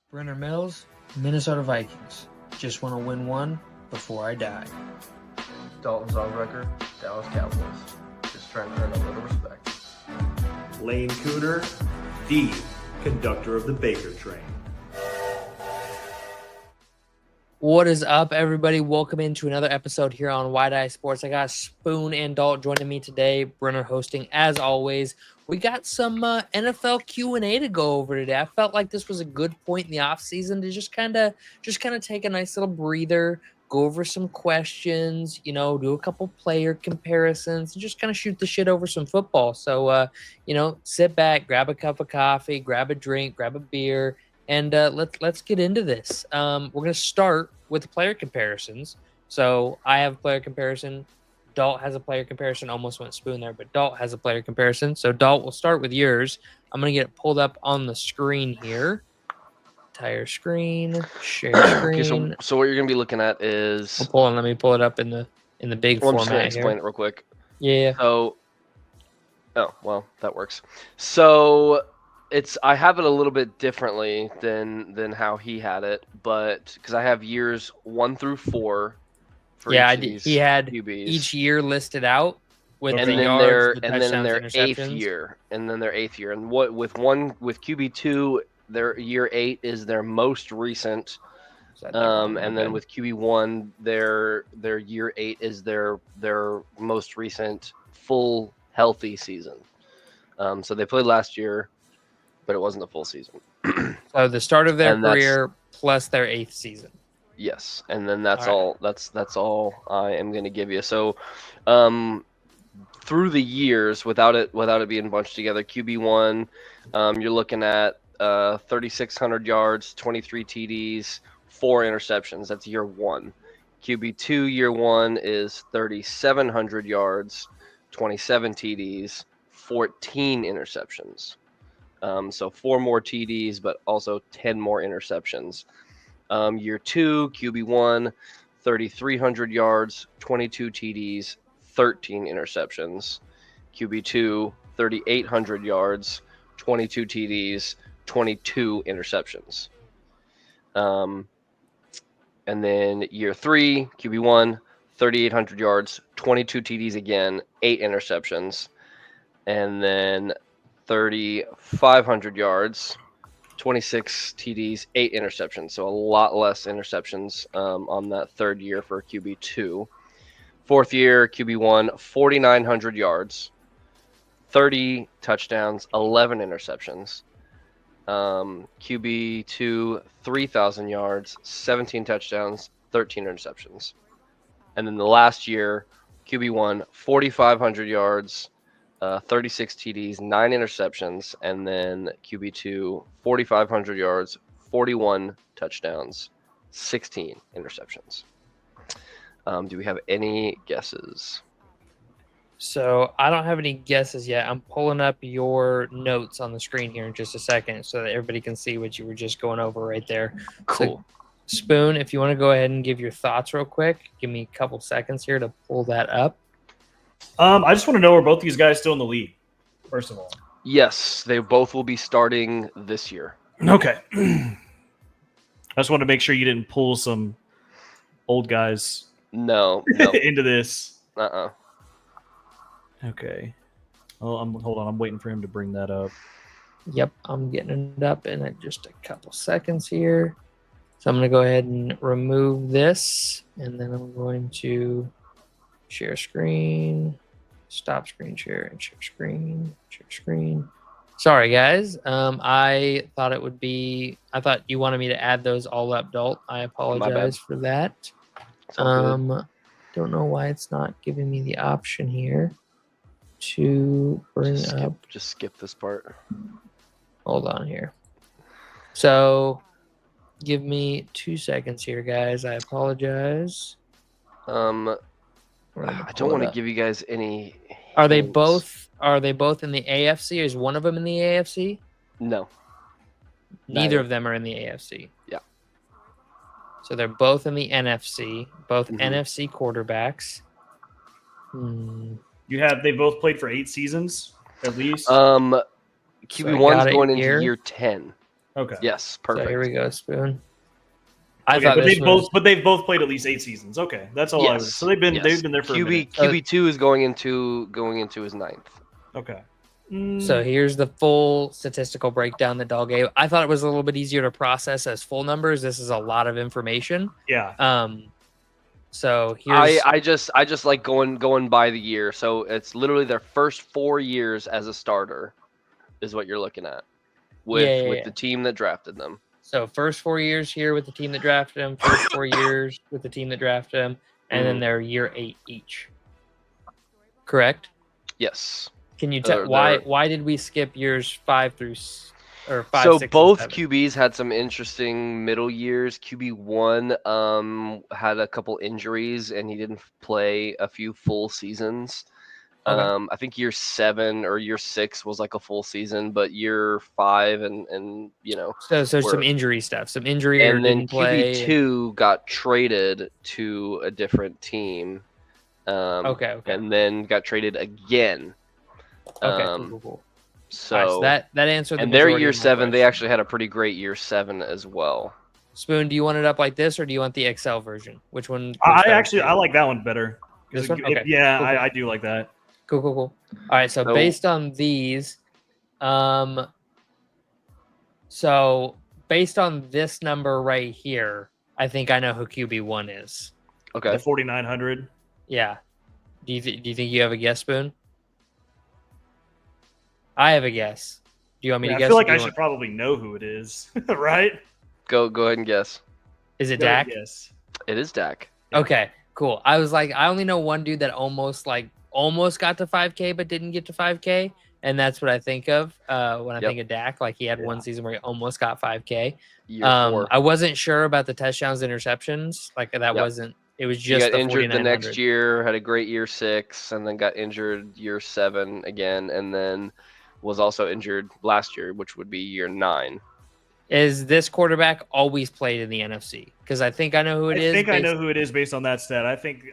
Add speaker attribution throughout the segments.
Speaker 1: Brenner Mills, Minnesota Vikings. Just want to win one before I die.
Speaker 2: Dalton Zahlrecker, Dallas Cowboys. Just trying to earn a little respect.
Speaker 3: Lane Cooter, the conductor of the Baker train.
Speaker 1: What is up, everybody? Welcome into another episode here on Wide Eye Sports. I got Spoon and Dalt joining me today. Brenner hosting, as always. We got some NFL Q&A to go over today. I felt like this was a good point in the offseason to just kind of take a nice little breather, go over some questions, do a couple player comparisons, and just kind of shoot the shit over some football. So, sit back, grab a cup of coffee, grab a drink, grab a beer, and let's get into this. We're going to start with the player comparisons. So I have a player comparison. Dalt has a player comparison. Almost went Spoon there, but Dalt has a player comparison. So Dalt, we'll start with yours. I'm going to get it pulled up on the screen here. Entire screen, share screen.
Speaker 2: Okay, so what you're going to be looking at is...
Speaker 1: Let me pull it up in the big format.
Speaker 2: I'm just going to explain it real quick.
Speaker 1: Yeah.
Speaker 2: So, that works. So... I have it a little bit differently than how he had it, but because I have years 1 through 4 for each of these
Speaker 1: he had
Speaker 2: QBs.
Speaker 1: each year listed out with
Speaker 2: and
Speaker 1: the
Speaker 2: then
Speaker 1: yards, the
Speaker 2: and then their
Speaker 1: interceptions.
Speaker 2: eighth year, and with QB2, their year 8 is their most recent, and then with QB1, their year 8 is their most recent full healthy season. So they played last year, but it wasn't a full season.
Speaker 1: So the start of their career plus their 8th season.
Speaker 2: Yes, and then that's all. That's all I am going to give you. So, through the years, without it being bunched together, QB1, you're looking at 3,600 yards, 23 TDs, 4 interceptions. That's year 1. QB2 year 1 is 3,700 yards, 27 TDs, 14 interceptions. So 4 more TDs, but also 10 more interceptions. Year 2, QB1, 3,300 yards, 22 TDs, 13 interceptions. QB2, 3,800 yards, 22 TDs, 22 interceptions. And then year 3, QB1, 3,800 yards, 22 TDs again, 8 interceptions. And then 3,500 yards, 26 TDs, 8 interceptions. So a lot less interceptions on that third year for QB2. Fourth year, QB1, 4,900 yards, 30 touchdowns, 11 interceptions. QB2, 3,000 yards, 17 touchdowns, 13 interceptions. And then the last year, QB1, 4,500 yards, 36 TDs, 9 interceptions, and then QB2, 4,500 yards, 41 touchdowns, 16 interceptions. Do we have any guesses?
Speaker 1: So I don't have any guesses yet. I'm pulling up your notes on the screen here in just a second so that everybody can see what you were just going over right there.
Speaker 2: Cool.
Speaker 1: So, Spoon, if you want to go ahead and give your thoughts real quick, give me a couple seconds here to pull that up.
Speaker 4: I just want to know, are both these guys still in the league, first of all?
Speaker 2: Yes, they both will be starting this year.
Speaker 4: Okay. I just want to make sure you didn't pull some old guys
Speaker 2: No.
Speaker 4: into this. Okay. Well, hold on. I'm waiting for him to bring that up.
Speaker 1: Yep, I'm getting it up in just a couple seconds here. So I'm going to go ahead and remove this, and then I'm going to share screen, stop screen share, and share screen. Sorry, guys. I thought you wanted me to add those all up, Dalt. I apologize for that. Don't know why it's not giving me the option here to bring up.
Speaker 2: Just skip this part.
Speaker 1: Hold on here. So give me 2 seconds here, guys. I apologize.
Speaker 2: I don't want to give you guys any hints.
Speaker 1: Are they both in the AFC? Is one of them in the AFC?
Speaker 2: No.
Speaker 1: Neither of them are in the AFC.
Speaker 2: Yeah.
Speaker 1: So they're both in the NFC, both NFC quarterbacks.
Speaker 4: They both played for 8 seasons at least.
Speaker 2: QB1's going into year 10.
Speaker 4: Okay.
Speaker 2: Yes, perfect.
Speaker 1: So here we go, Spoon.
Speaker 4: But they've both played at least 8 seasons. Okay, that's all.
Speaker 2: Yes.
Speaker 4: So they've been there for a minute.
Speaker 2: QB2 is going into his 9th.
Speaker 4: Okay.
Speaker 1: So here's the full statistical breakdown that Dog gave. I thought it was a little bit easier to process as full numbers. This is a lot of information.
Speaker 4: Yeah.
Speaker 1: So here's
Speaker 2: I just like going by the year. So it's literally their first 4 years as a starter is what you're looking at with the team that drafted them.
Speaker 1: So first 4 years here with the team that drafted him, first 4 years with the team that drafted him, and then their year 8 each. Correct?
Speaker 2: Yes.
Speaker 1: Can you tell why did we skip years 5 through or 5?
Speaker 2: So
Speaker 1: 6,
Speaker 2: both
Speaker 1: and 7?
Speaker 2: QBs had some interesting middle years. QB1 had a couple injuries and he didn't play a few full seasons.
Speaker 1: Okay.
Speaker 2: I think year 7 or year 6 was like a full season, but year 5 and
Speaker 1: So some injury stuff, some injury,
Speaker 2: and
Speaker 1: or
Speaker 2: then
Speaker 1: didn't play.
Speaker 2: QB2 got traded to a different team.
Speaker 1: Okay.
Speaker 2: And then got traded again.
Speaker 1: Okay, cool.
Speaker 2: So,
Speaker 1: right, so that answered the
Speaker 2: and their
Speaker 1: majority
Speaker 2: year
Speaker 1: of my
Speaker 2: 7, they
Speaker 1: question.
Speaker 2: actually had a pretty great year 7 as well.
Speaker 1: Spoon, do you want it up like this, or do you want the Excel version? Which one?
Speaker 4: I like that one better.
Speaker 1: This one? Okay.
Speaker 4: Yeah,
Speaker 1: cool.
Speaker 4: I do like that.
Speaker 1: Cool. All right, so based on these, so based on this number right here, I think I know who QB1 is.
Speaker 2: Okay.
Speaker 4: The 4,900.
Speaker 1: Yeah. Do you think you have a guess, Spoon? I have a guess. Do you want me to guess?
Speaker 4: I feel like I should probably know who it is, right?
Speaker 2: Go ahead and guess.
Speaker 1: Is it Dak?
Speaker 4: Yes.
Speaker 2: It is Dak.
Speaker 1: Okay, cool. I was like, I only know one dude that almost got to 5K but didn't get to 5K, and that's what I think of when I think of Dak. Like he had one season where he almost got 5K.
Speaker 2: Year 4.
Speaker 1: I wasn't sure about the touchdowns, interceptions. Like that wasn't. It was just
Speaker 2: he got injured the
Speaker 1: 4,900.
Speaker 2: next year, had a great year 6, and then got injured year 7 again, and then was also injured last year, which would be year 9.
Speaker 1: Is this quarterback always played in the NFC? Because I think I know who it is.
Speaker 4: I know who it is based on that stat. I think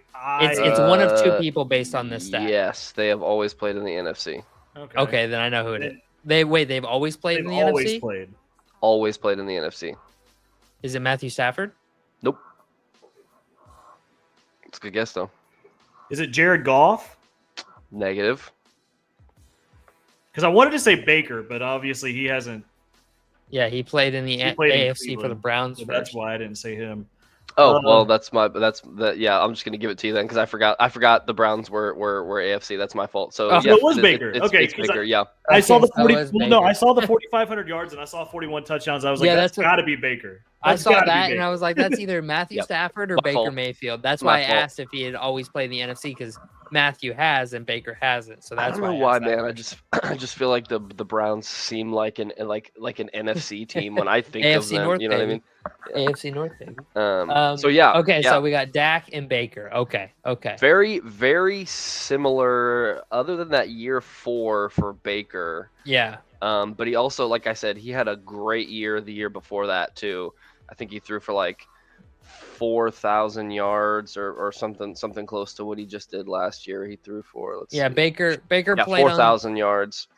Speaker 1: it's one of 2 people based on this stat.
Speaker 2: Yes, they have always played in the NFC.
Speaker 1: Okay, then I know who it is. They've always played in the NFC?
Speaker 2: Always played in the NFC.
Speaker 1: Is it Matthew Stafford?
Speaker 2: Nope. It's a good guess, though.
Speaker 4: Is it Jared Goff?
Speaker 2: Negative.
Speaker 4: Because I wanted to say Baker, but obviously he hasn't.
Speaker 1: Yeah, he played in the AFC for the Browns.
Speaker 4: So that's why I didn't say him.
Speaker 2: Oh well, yeah. I'm just gonna give it to you then because I forgot the Browns were AFC. That's my fault. So
Speaker 4: it was Baker.
Speaker 2: It's Baker. Yeah.
Speaker 4: I saw the 40. I saw the 4,500 yards and I saw 41 touchdowns. I was like, that's got to be Baker.
Speaker 1: I saw that and I was like, that's either Matthew Stafford or Baker Mayfield. That's why I asked if he had always played in the NFC because Matthew has and Baker hasn't. So that's
Speaker 2: why, man. I just feel like the Browns seem like an NFC team when I think of them.
Speaker 1: North,
Speaker 2: you know what I mean?
Speaker 1: Yeah. AFC North, baby.
Speaker 2: So yeah.
Speaker 1: Okay, so we got Dak and Baker. Okay.
Speaker 2: Very, very similar. Other than that year 4 for Baker.
Speaker 1: Yeah.
Speaker 2: But he also, like I said, he had a great year the year before that too. I think he threw for like 4,000 yards or something close to what he just did last year. He threw for
Speaker 1: Baker played
Speaker 2: 4,000 yards.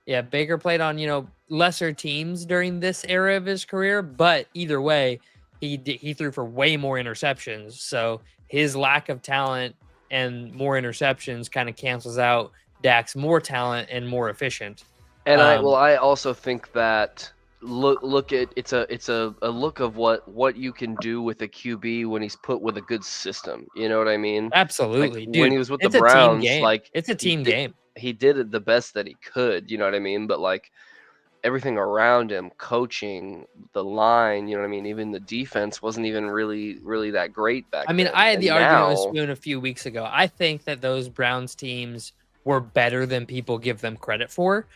Speaker 1: Yeah, Baker played on lesser teams during this era of his career, but either way, he threw for way more interceptions. So his lack of talent and more interceptions kind of cancels out Dak's more talent and more efficient.
Speaker 2: And I also think that look at it's a look of what you can do with a QB when he's put with a good system. You know what I mean?
Speaker 1: Absolutely,
Speaker 2: like,
Speaker 1: dude.
Speaker 2: When he was with the Browns,
Speaker 1: it's a team game.
Speaker 2: He did it the best that he could. You know what I mean? But like everything around him, coaching, the line, you know what I mean? Even the defense wasn't even really that great back then.
Speaker 1: I had the argument with Spoon a few weeks ago. I think that those Browns teams were better than people give them credit for.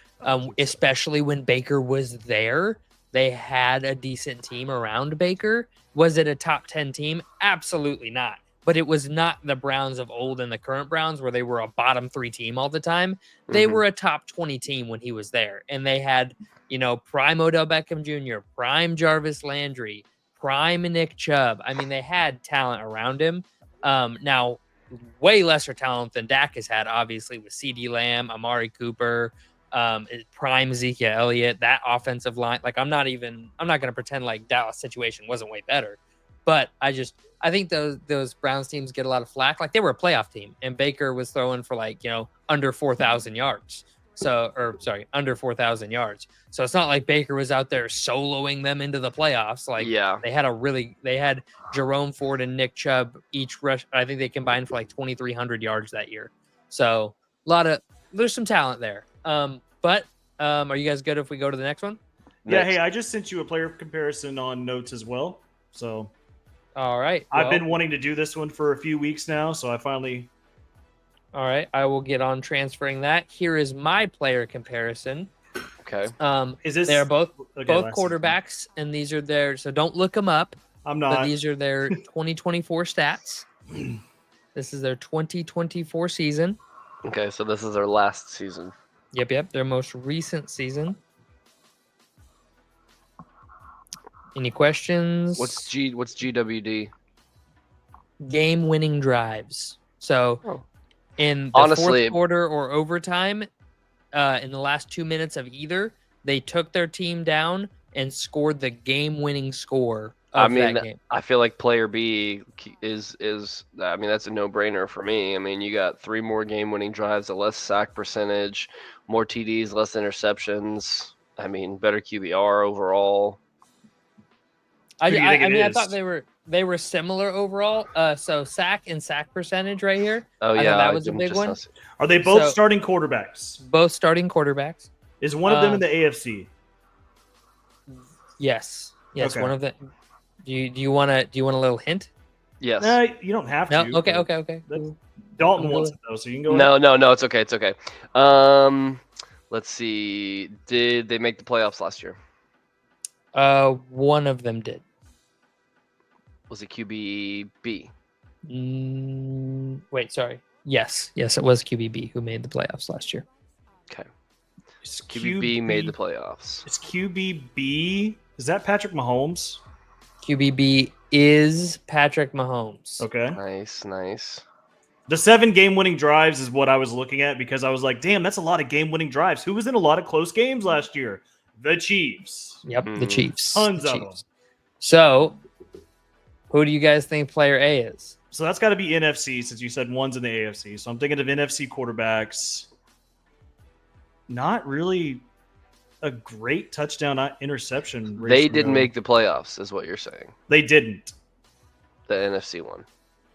Speaker 1: Especially when Baker was there, they had a decent team around Baker. Was it a top 10 team? Absolutely not. But it was not the Browns of old and the current Browns where they were a bottom 3 team all the time. They were a top 20 team when he was there. And they had, prime Odell Beckham Jr., prime Jarvis Landry, prime Nick Chubb. I mean, they had talent around him. Now, way lesser talent than Dak has had, obviously, with CeeDee Lamb, Amari Cooper, Prime Ezekiel Elliott, that offensive line. Like I'm not going to pretend like Dallas situation wasn't way better, but I think those Browns teams get a lot of flack. Like they were a playoff team, and Baker was throwing for under 4,000 yards. Under 4,000 yards. So it's not like Baker was out there soloing them into the playoffs. Like they had Jerome Ford and Nick Chubb each rush. I think they combined for like 2,300 yards that year. So there's some talent there. But are you guys good if we go to the next one?
Speaker 4: Yeah. Hey, I just sent you a player comparison on notes as well. So,
Speaker 1: all right.
Speaker 4: I've been wanting to do this one for a few weeks now, so I finally.
Speaker 1: All right, I will get on transferring that. Here is my player comparison.
Speaker 2: Okay.
Speaker 1: They're both quarterbacks, and these are their. So don't look them up.
Speaker 4: I'm not.
Speaker 1: But these are their 2024 stats. This is their 2024 season.
Speaker 2: Okay, so this is their last season.
Speaker 1: Yep. Their most recent season. Any questions?
Speaker 2: What's GWD?
Speaker 1: Game-winning drives. So, in the fourth quarter or overtime, in the last 2 minutes of either, they took their team down and scored the game-winning score of that game.
Speaker 2: I feel like player B is that's a no-brainer for me. I mean, you got 3 more game-winning drives, a less sack percentage, more TDs, less interceptions. I mean, better QBR overall.
Speaker 1: I thought they were similar overall. So sack percentage right here.
Speaker 2: Oh yeah,
Speaker 1: that was a big one.
Speaker 4: Are they both starting quarterbacks?
Speaker 1: Both starting quarterbacks.
Speaker 4: Is one of them in the AFC?
Speaker 1: Yes.
Speaker 4: Okay.
Speaker 1: One of them. Do you want a little hint?
Speaker 2: Yes.
Speaker 4: You don't have to.
Speaker 1: No. Okay.
Speaker 4: Dalton wants it though, so you can go.
Speaker 2: No. It's okay. It's okay. Let's see. Did they make the playoffs last year?
Speaker 1: One of them did.
Speaker 2: Was it QBB?
Speaker 1: Wait, sorry. Yes, it was QBB who made the playoffs last year.
Speaker 2: Okay. QBB made the playoffs.
Speaker 4: Is QBB? Is that Patrick Mahomes?
Speaker 1: QBB is Patrick Mahomes.
Speaker 4: Okay.
Speaker 2: Nice.
Speaker 4: The 7 game-winning drives is what I was looking at because I was like, damn, that's a lot of game-winning drives. Who was in a lot of close games last year? The Chiefs.
Speaker 1: Yep, the Chiefs.
Speaker 4: Tons of them.
Speaker 1: So, who do you guys think player A is?
Speaker 4: So that's got to be NFC since you said one's in the AFC. So I'm thinking of NFC quarterbacks. Not really a great touchdown interception ratio.
Speaker 2: They didn't make the playoffs, is what you're saying.
Speaker 4: They didn't.
Speaker 2: The NFC one.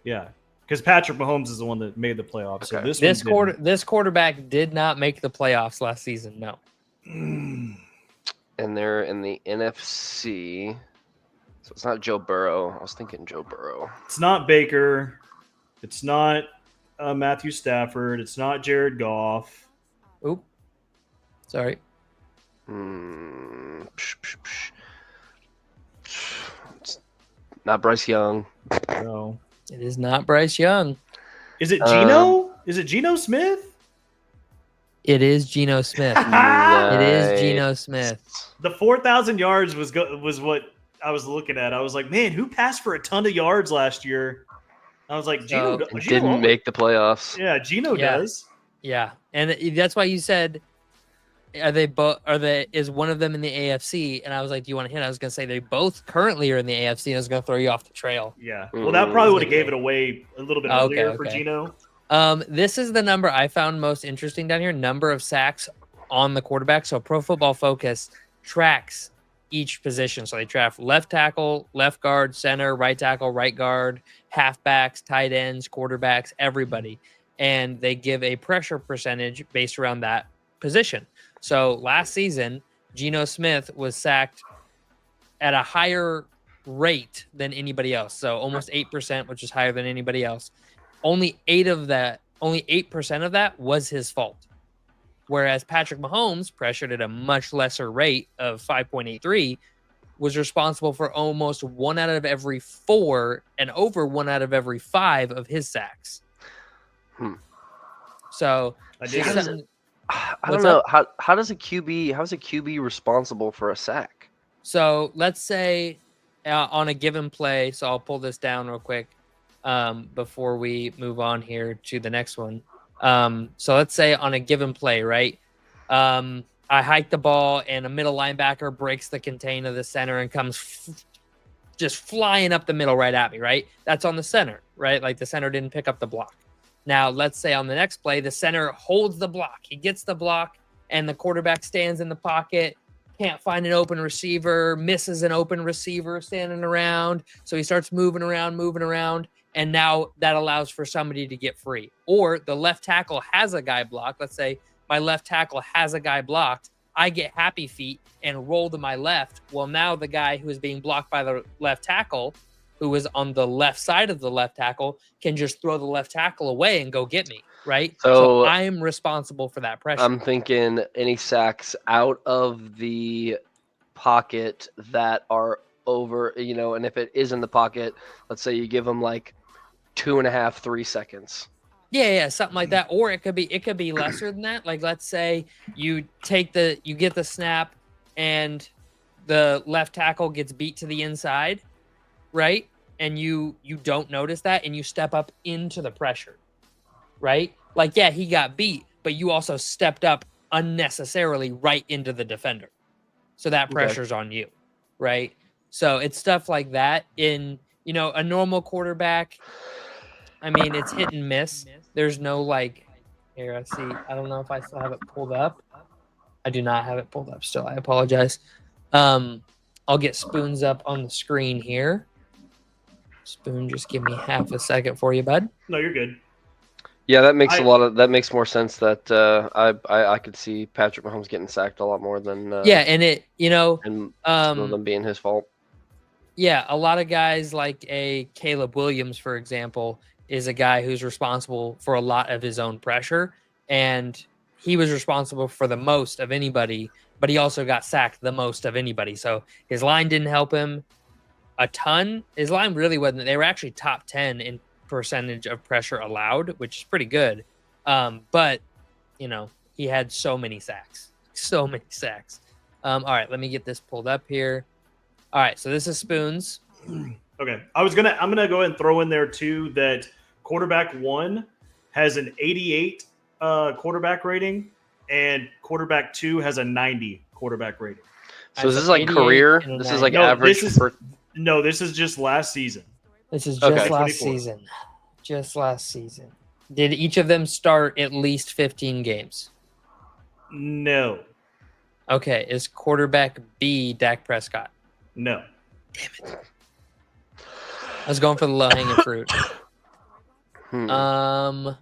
Speaker 4: Yeah, because Patrick Mahomes is the one that made the playoffs.
Speaker 2: Okay.
Speaker 4: So
Speaker 1: this quarterback did not make the playoffs last season. No.
Speaker 2: And they're in the NFC. So it's not Joe Burrow. I was thinking Joe Burrow.
Speaker 4: It's not Baker. It's not Matthew Stafford. It's not Jared Goff.
Speaker 1: Oop. Sorry.
Speaker 2: It's not Bryce Young.
Speaker 4: No.
Speaker 1: It is not Bryce Young.
Speaker 4: Is it Geno? Is it Geno Smith?
Speaker 1: It is Geno Smith.
Speaker 2: Nice.
Speaker 1: It is Geno Smith.
Speaker 4: The 4,000 yards was what I was looking at. I was like, man, who passed for a ton of yards last year? I was like, Geno
Speaker 2: didn't make the playoffs.
Speaker 4: Yeah, Geno does.
Speaker 1: Yeah, and that's why you said, is one of them in the AFC? And I was like, do you want to hint? I was going to say they both currently are in the AFC, and I was going to throw you off the trail.
Speaker 4: Yeah. Well, that probably would have gave it away a little bit earlier for Geno.
Speaker 1: This is the number I found most interesting down here. Number of sacks on the quarterback. So Pro Football Focus tracks each position. So they track left tackle, left guard, center, right tackle, right guard, halfbacks, tight ends, quarterbacks, everybody. And they give a pressure percentage based around that position. So last season, Geno Smith was sacked at a higher rate than anybody else. So almost 8%, which is higher than anybody else. Only 8% of that was his fault. Whereas Patrick Mahomes, pressured at a much lesser rate of 5.83, was responsible for almost 1 out of every 4 and over 1 out of every 5 of his sacks. So
Speaker 2: I don't know. How is a QB responsible for a sack?
Speaker 1: So let's say on a given play, so I'll pull this down real quick before we move on here to the next one. So let's say on a given play, right? I hike the ball, and a middle linebacker breaks the contain of the center and comes just flying up the middle right at me, right? That's on the center, right? Like the center didn't pick up the block. Now, let's say on the next play, the center holds the block. He gets the block, and the quarterback stands in the pocket, can't find an open receiver, misses an open receiver standing around. So he starts moving around. And now that allows for somebody to get free. Or the left tackle has a guy blocked. Let's say my left tackle has a guy blocked. I get happy feet and roll to my left. Well, now the guy who is being blocked by the left tackle, who is on the left side of the left tackle, can just throw the left tackle away and go get me, right? So I'm responsible for that pressure.
Speaker 2: I'm thinking any sacks out of the pocket that are over, and if it is in the pocket, let's say you give them like 2.5, 3 seconds.
Speaker 1: Yeah, something like that. Or it could be lesser than that. Like, let's say you get the snap and the left tackle gets beat to the inside, right? And you don't notice that, and you step up into the pressure, right? Like, yeah, he got beat, but you also stepped up unnecessarily right into the defender. So that pressure's on you, right? So it's stuff like that. In, a normal quarterback, I mean, it's hit and miss. There's no here, I see. I don't know if I still have it pulled up. I do not have it pulled up still. I apologize. I'll get Spoons up on the screen here. Spoon, just give me half a second for you, bud.
Speaker 4: No, you're good.
Speaker 2: Yeah, that makes more sense. That I could see Patrick Mahomes getting sacked a lot more than
Speaker 1: and
Speaker 2: some of them being his fault.
Speaker 1: Yeah, a lot of guys like a Caleb Williams, for example, is a guy who's responsible for a lot of his own pressure, and he was responsible for the most of anybody, but he also got sacked the most of anybody. So his line didn't help him a ton. His line really wasn't. They were actually top 10 in percentage of pressure allowed, which is pretty good. But he had so many sacks. All right, let me get this pulled up here. All right, so this is Spoons.
Speaker 4: Okay, I'm gonna go ahead and throw in there too that quarterback 1 has an 88 quarterback rating, and quarterback 2 has a 90 quarterback rating.
Speaker 2: So this is like career. This is like average.
Speaker 4: This is just last season.
Speaker 1: This is just last season. Just last season. Did each of them start at least 15 games?
Speaker 4: No.
Speaker 1: Okay, is quarterback B Dak Prescott?
Speaker 4: No.
Speaker 1: Damn it. I was going for the low-hanging fruit. Got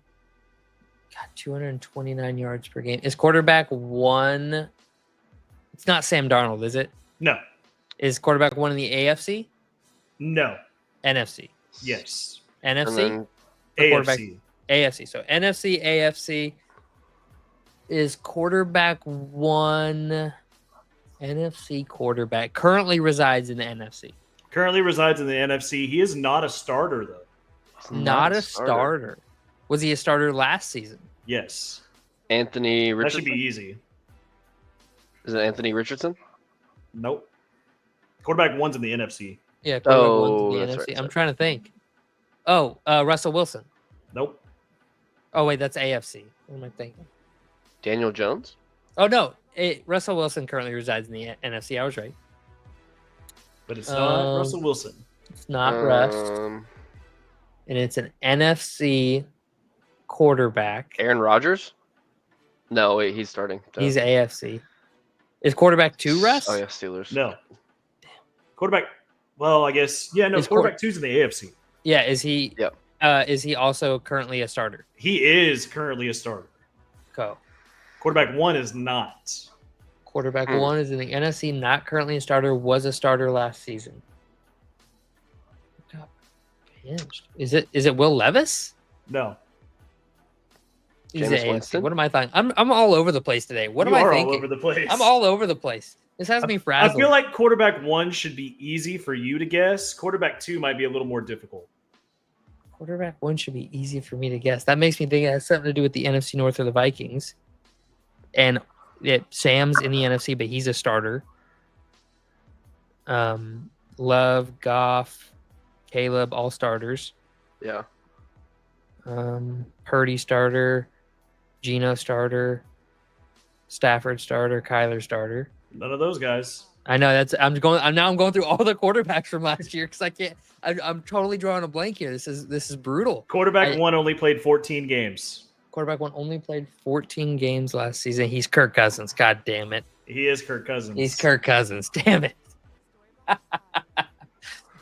Speaker 1: 229 yards per game. Is quarterback 1? It's not Sam Darnold, is it?
Speaker 4: No.
Speaker 1: Is quarterback 1 in the AFC?
Speaker 4: No.
Speaker 1: NFC?
Speaker 4: Yes.
Speaker 1: NFC?
Speaker 4: AFC.
Speaker 1: AFC. So NFC, AFC. Is quarterback 1 NFC quarterback currently resides in the NFC?
Speaker 4: Currently resides in the NFC. He is not a starter, though.
Speaker 1: Not a starter. Was he a starter last season?
Speaker 4: Yes.
Speaker 2: Anthony Richardson?
Speaker 4: That should be easy.
Speaker 2: Is it Anthony Richardson?
Speaker 4: Nope. Quarterback 1's in the NFC.
Speaker 1: Yeah, quarterback 1's in the NFC.
Speaker 2: Right,
Speaker 1: I'm trying to think. Oh, Russell Wilson.
Speaker 4: Nope.
Speaker 1: Oh, wait, that's AFC. What am I thinking?
Speaker 2: Daniel Jones?
Speaker 1: Oh, no. Russell Wilson currently resides in the NFC. I was right.
Speaker 4: But it's not Russell Wilson.
Speaker 1: It's not Russ. And it's an NFC quarterback.
Speaker 2: Aaron Rodgers? No, wait, he's starting.
Speaker 1: He's AFC. Is quarterback 2 Russ?
Speaker 2: Oh, yeah, Steelers.
Speaker 4: No. Quarterback, well, I guess, yeah, no, quarterback 2's in the AFC.
Speaker 1: Yeah, is he?
Speaker 2: Yep.
Speaker 1: Is he also currently a starter?
Speaker 4: He is currently a starter.
Speaker 1: Go.
Speaker 4: Quarterback 1 is not.
Speaker 1: Quarterback 1 is in the NFC, not currently a starter, was a starter last season. Got pinched. Is it Will Levis?
Speaker 4: No.
Speaker 1: He's the AFC. What am I thinking? I'm all over the place today. What am I thinking?
Speaker 4: All over the place.
Speaker 1: I'm all over the place. This has me frazzled.
Speaker 4: I feel like quarterback 1 should be easy for you to guess. Quarterback 2 might be a little more difficult.
Speaker 1: Quarterback 1 should be easy for me to guess. That makes me think it has something to do with the NFC North or the Vikings. And Sam's in the NFC, but he's a starter. Love, Goff, Caleb, all starters.
Speaker 2: Yeah.
Speaker 1: Purdy starter, Geno starter. Stafford starter, Kyler starter.
Speaker 4: None of those guys.
Speaker 1: I know I'm going through all the quarterbacks from last year because I can't. I'm totally drawing a blank here. This is brutal.
Speaker 4: Quarterback 1 only played 14 games.
Speaker 1: Quarterback 1 only played 14 games last season. He's Kirk Cousins. God damn it.
Speaker 4: He is Kirk Cousins.
Speaker 1: He's Kirk Cousins. Damn it.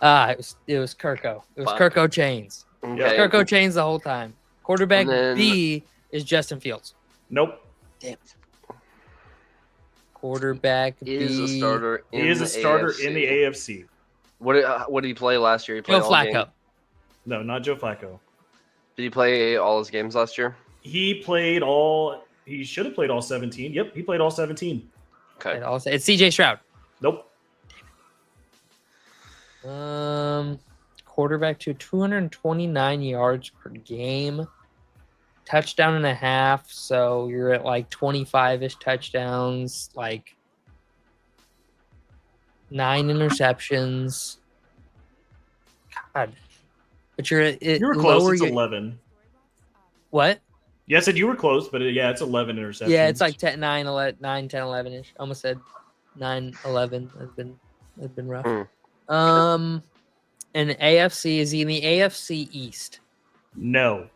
Speaker 1: It was Kirko. It was Kirko Chains.
Speaker 2: Okay.
Speaker 1: Kirko Chains the whole time. Quarterback B is Justin Fields.
Speaker 4: Nope.
Speaker 1: Damn it. Quarterback B
Speaker 2: is a starter.
Speaker 4: He is a starter in the AFC.
Speaker 2: What did he play last year? He played
Speaker 1: Joe Flacco.
Speaker 4: No, not Joe Flacco.
Speaker 2: Did he play all his games last year?
Speaker 4: He should have played all 17. Yep, he played all 17.
Speaker 2: Okay.
Speaker 1: It's CJ Stroud.
Speaker 4: Nope.
Speaker 1: Quarterback to 229 yards per game. Touchdown and a half, so you're at like 25-ish touchdowns, like 9 interceptions. God. But you
Speaker 4: were close. It's 11.
Speaker 1: What?
Speaker 4: Yeah, I said you were close, but yeah, it's 11 interceptions.
Speaker 1: Yeah, it's like 10, 9, 11, 9, 10, 11-ish. Almost said 9, 11. Has been rough. And AFC, is he in the AFC East?
Speaker 4: No.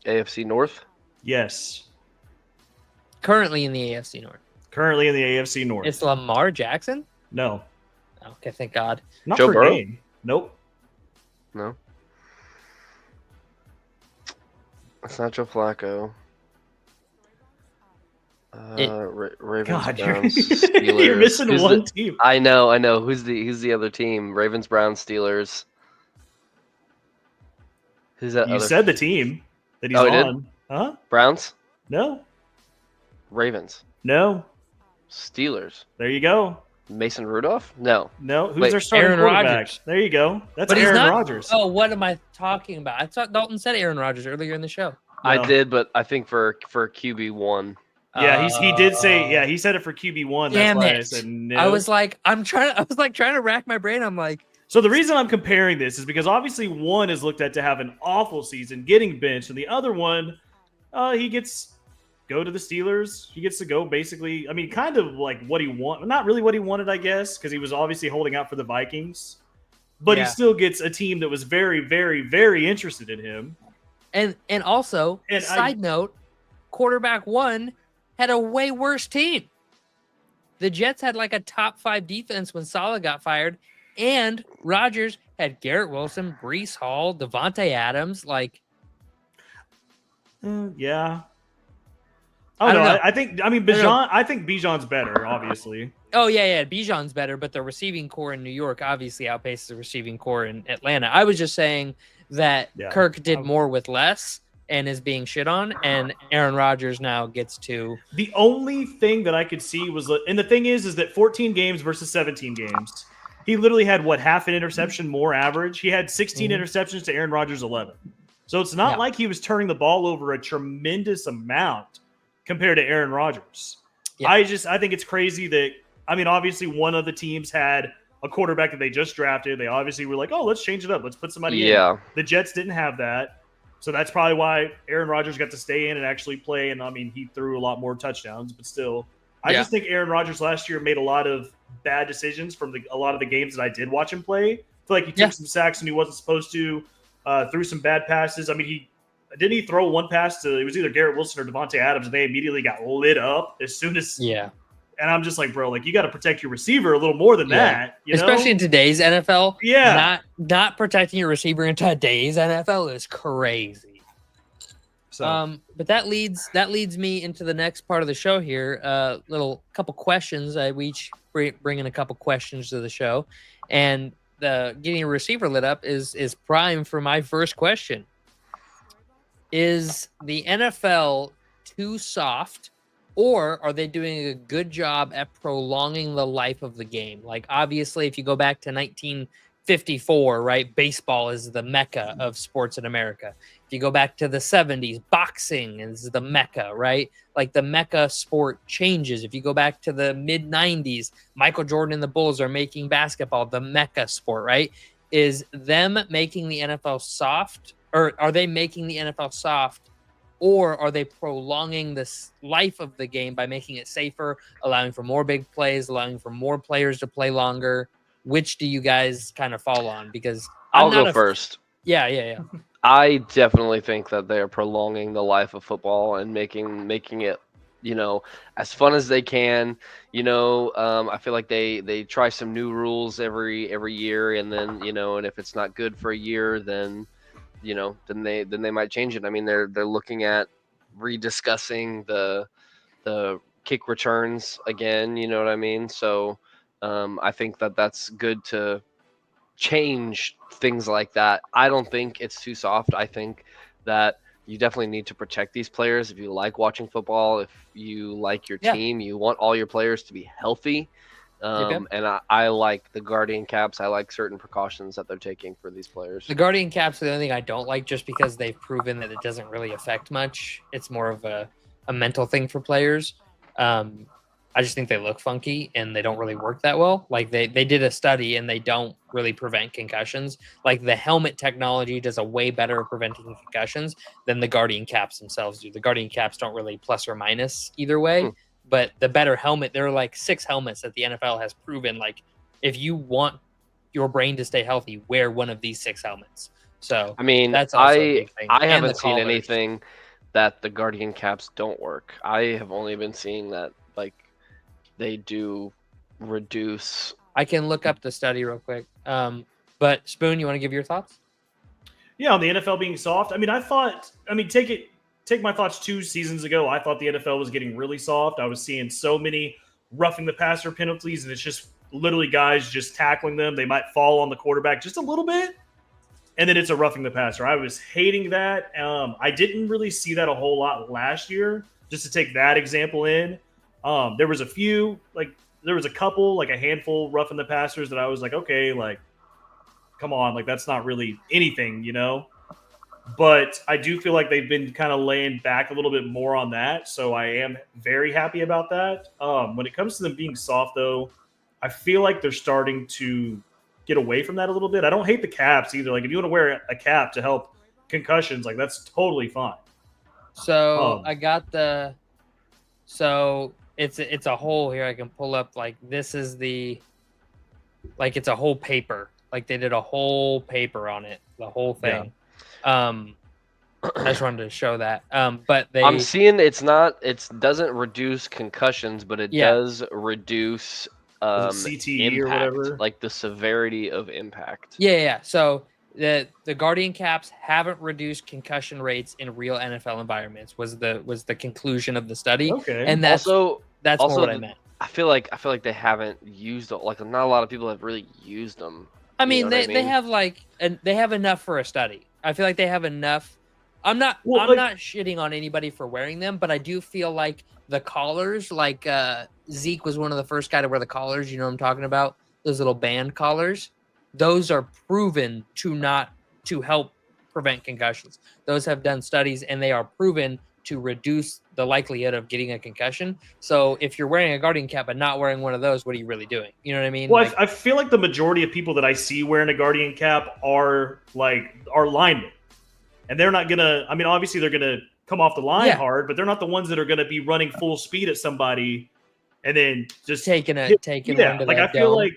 Speaker 2: AFC North?
Speaker 4: Yes.
Speaker 1: Currently in the AFC North.
Speaker 4: Currently in the AFC North.
Speaker 1: It's Lamar Jackson?
Speaker 4: No.
Speaker 1: Okay, thank God.
Speaker 4: Not
Speaker 2: Joe
Speaker 4: per
Speaker 2: Burrow?
Speaker 4: game. Nope.
Speaker 2: No. It's not Joe Flacco. Ravens,
Speaker 4: God,
Speaker 2: Browns, Steelers.
Speaker 4: you're missing one team.
Speaker 2: I know. Who's the other team? Ravens, Browns, Steelers. Who's that?
Speaker 4: You said the team that he's on. Huh?
Speaker 2: Browns?
Speaker 4: No.
Speaker 2: Ravens.
Speaker 4: No.
Speaker 2: Steelers.
Speaker 4: There you go.
Speaker 2: Mason Rudolph? No.
Speaker 4: No. Who's
Speaker 2: Wait,
Speaker 4: their starting
Speaker 1: Aaron
Speaker 4: quarterback?
Speaker 1: Rodgers.
Speaker 4: There you go. That's
Speaker 1: But he's
Speaker 4: Aaron
Speaker 1: not-
Speaker 4: Rodgers.
Speaker 1: Oh, what am I talking about? I thought Dalton said Aaron Rodgers earlier in the show.
Speaker 2: I
Speaker 4: No.
Speaker 2: did, but I think for QB1.
Speaker 4: Yeah, he did say. Yeah, he said it for QB1. That's
Speaker 1: Damn
Speaker 4: why I
Speaker 1: it.
Speaker 4: said no.
Speaker 1: I was trying to rack my brain. I'm like,
Speaker 4: So the reason I'm comparing this is because obviously one is looked at to have an awful season, getting benched, and the other one, he gets go to the Steelers. He gets to go basically. I mean, kind of like what he wanted. Not really what he wanted, I guess, because he was obviously holding out for the Vikings. But
Speaker 1: Yeah.
Speaker 4: he still gets a team that was very, very, very interested in him.
Speaker 1: and also,
Speaker 4: And
Speaker 1: side note, quarterback 1 had a way worse team. The Jets had like a top 5 defense when Saleh got fired, and Rodgers had Garrett Wilson, Breece Hall, Devontae Adams. Like,
Speaker 4: Yeah.
Speaker 1: I don't know.
Speaker 4: I think. I mean, Bijan. I think Bijan's better, obviously.
Speaker 1: oh yeah, Bijan's better, but the receiving core in New York obviously outpaces the receiving core in Atlanta. I was just saying that
Speaker 4: Yeah.
Speaker 1: Kirk did more with less and is being shit on, and Aaron Rodgers now gets to.
Speaker 4: The only thing that I could see was, and the thing is that 14 games versus 17 games, he literally had half an interception more average. He had 16 interceptions to Aaron Rodgers 11. So it's not like he was turning the ball over a tremendous amount compared to Aaron Rodgers.
Speaker 1: Yeah.
Speaker 4: I think it's crazy that, I mean, obviously one of the teams had a quarterback that they just drafted. They obviously were like, oh, let's change it up. Let's put somebody in. The Jets didn't have that. So that's probably why Aaron Rodgers got to stay in and actually play. And I mean, he threw a lot more touchdowns, but still, I just think Aaron Rodgers last year made a lot of bad decisions from a lot of the games that I did watch him play. I feel like he took some sacks when he wasn't supposed to, threw some bad passes. I mean, didn't he throw one pass to, it was either Garrett Wilson or Devontae Adams, and they immediately got lit up as soon as.
Speaker 1: Yeah.
Speaker 4: And I'm just like, bro, like you got to protect your receiver a little more than that. You
Speaker 1: Especially
Speaker 4: know?
Speaker 1: in today's NFL.
Speaker 4: Yeah.
Speaker 1: Not protecting your receiver in today's NFL is crazy.
Speaker 4: So.
Speaker 1: But that leads me into the next part of the show here. Couple questions. We each bring in a couple questions to the show, and getting a receiver lit up is prime for my first question. Is the NFL too soft, or are they doing a good job at prolonging the life of the game? Like, obviously, if you go back to 1954, right, baseball is the mecca of sports in America. If you go back to the 70s, boxing is the mecca, right? Like, the mecca sport changes. If you go back to the mid-90s, Michael Jordan and the Bulls are making basketball the mecca sport, right? Is them making the NFL soft, or are they making the NFL soft or are they prolonging this life of the game by making it safer, allowing for more big plays, allowing for more players to play longer? Which do you guys kind of fall on? Because
Speaker 2: I'll go first.
Speaker 1: Yeah.
Speaker 2: I definitely think that they are prolonging the life of football and making it, as fun as they can. I feel like they try some new rules every year, and then and if it's not good for a year, then then they might change it. I mean, they're looking at rediscussing the kick returns again. You know what I mean? So I think that that's good to change things like that. I don't think it's too soft. I think that you definitely need to protect these players. If you like watching football, if you like your team, you want all your players to be healthy.
Speaker 1: Yep.
Speaker 2: And I like the Guardian caps. I like certain precautions that they're taking for these players.
Speaker 1: The Guardian caps are the only thing I don't like, just because they've proven that it doesn't really affect much. It's more of a mental thing for players. I just think they look funky and they don't really work that well. Like they did a study and they don't really prevent concussions. Like the helmet technology does a way better of preventing concussions than the Guardian caps themselves do. The Guardian caps don't really plus or minus either way, but the better helmet, there are like 6 helmets that the NFL has proven, like, if you want your brain to stay healthy, wear one of these 6 helmets. So
Speaker 2: I mean,
Speaker 1: that's also a big thing.
Speaker 2: I
Speaker 1: And
Speaker 2: haven't
Speaker 1: the
Speaker 2: seen
Speaker 1: collars.
Speaker 2: anything that the Guardian caps don't work. I have only been seeing that like they do reduce.
Speaker 1: I can look up the study real quick. But Spoon, you want to give your thoughts?
Speaker 4: Yeah, on the NFL being soft. I mean, take my thoughts 2 seasons ago. I thought the NFL was getting really soft. I was seeing so many roughing the passer penalties, and it's just literally guys just tackling them. They might fall on the quarterback just a little bit, and then it's a roughing the passer. I was hating that. I didn't really see that a whole lot last year. Just to take that example in, there was a couple, like a handful roughing the passers that I was like, okay, like, come on, like that's not really anything, But I do feel like they've been kind of laying back a little bit more on that, so I am very happy about that. When it comes to them being soft, though, I feel like they're starting to get away from that a little bit. I don't hate the caps either. Like if you want to wear a cap to help concussions, like that's totally fine.
Speaker 1: So I got so it's a whole here. I can pull up, like, this is it's a whole paper. Like they did a whole paper on it, the whole thing. Yeah. I just wanted to show that. But
Speaker 2: I'm seeing it doesn't reduce concussions, but it does reduce
Speaker 4: CTE
Speaker 2: impact,
Speaker 4: or whatever,
Speaker 2: like the severity of impact.
Speaker 1: Yeah. So the Guardian caps haven't reduced concussion rates in real NFL environments was the conclusion of the study.
Speaker 4: Okay.
Speaker 1: And that's more what I meant.
Speaker 2: I feel like they haven't used it. Like not a lot of people have really used them.
Speaker 1: I mean, they have they have enough for a study. I feel like they have enough. I'm not shitting on anybody for wearing them, but I do feel like the collars, like Zeke was one of the first guys to wear the collars. You know what I'm talking about? Those little band collars. Those are proven to help prevent concussions. Those have done studies, and they are proven to reduce the likelihood of getting a concussion. So if you're wearing a Guardian cap but not wearing one of those, what are you really doing? You know what I mean?
Speaker 4: Well, I feel like the majority of people that I see wearing a Guardian cap are linemen. And they're not going to – I mean, obviously they're going to come off the line hard, but they're not the ones that are going to be running full speed at somebody and then just
Speaker 1: taking one to that dome.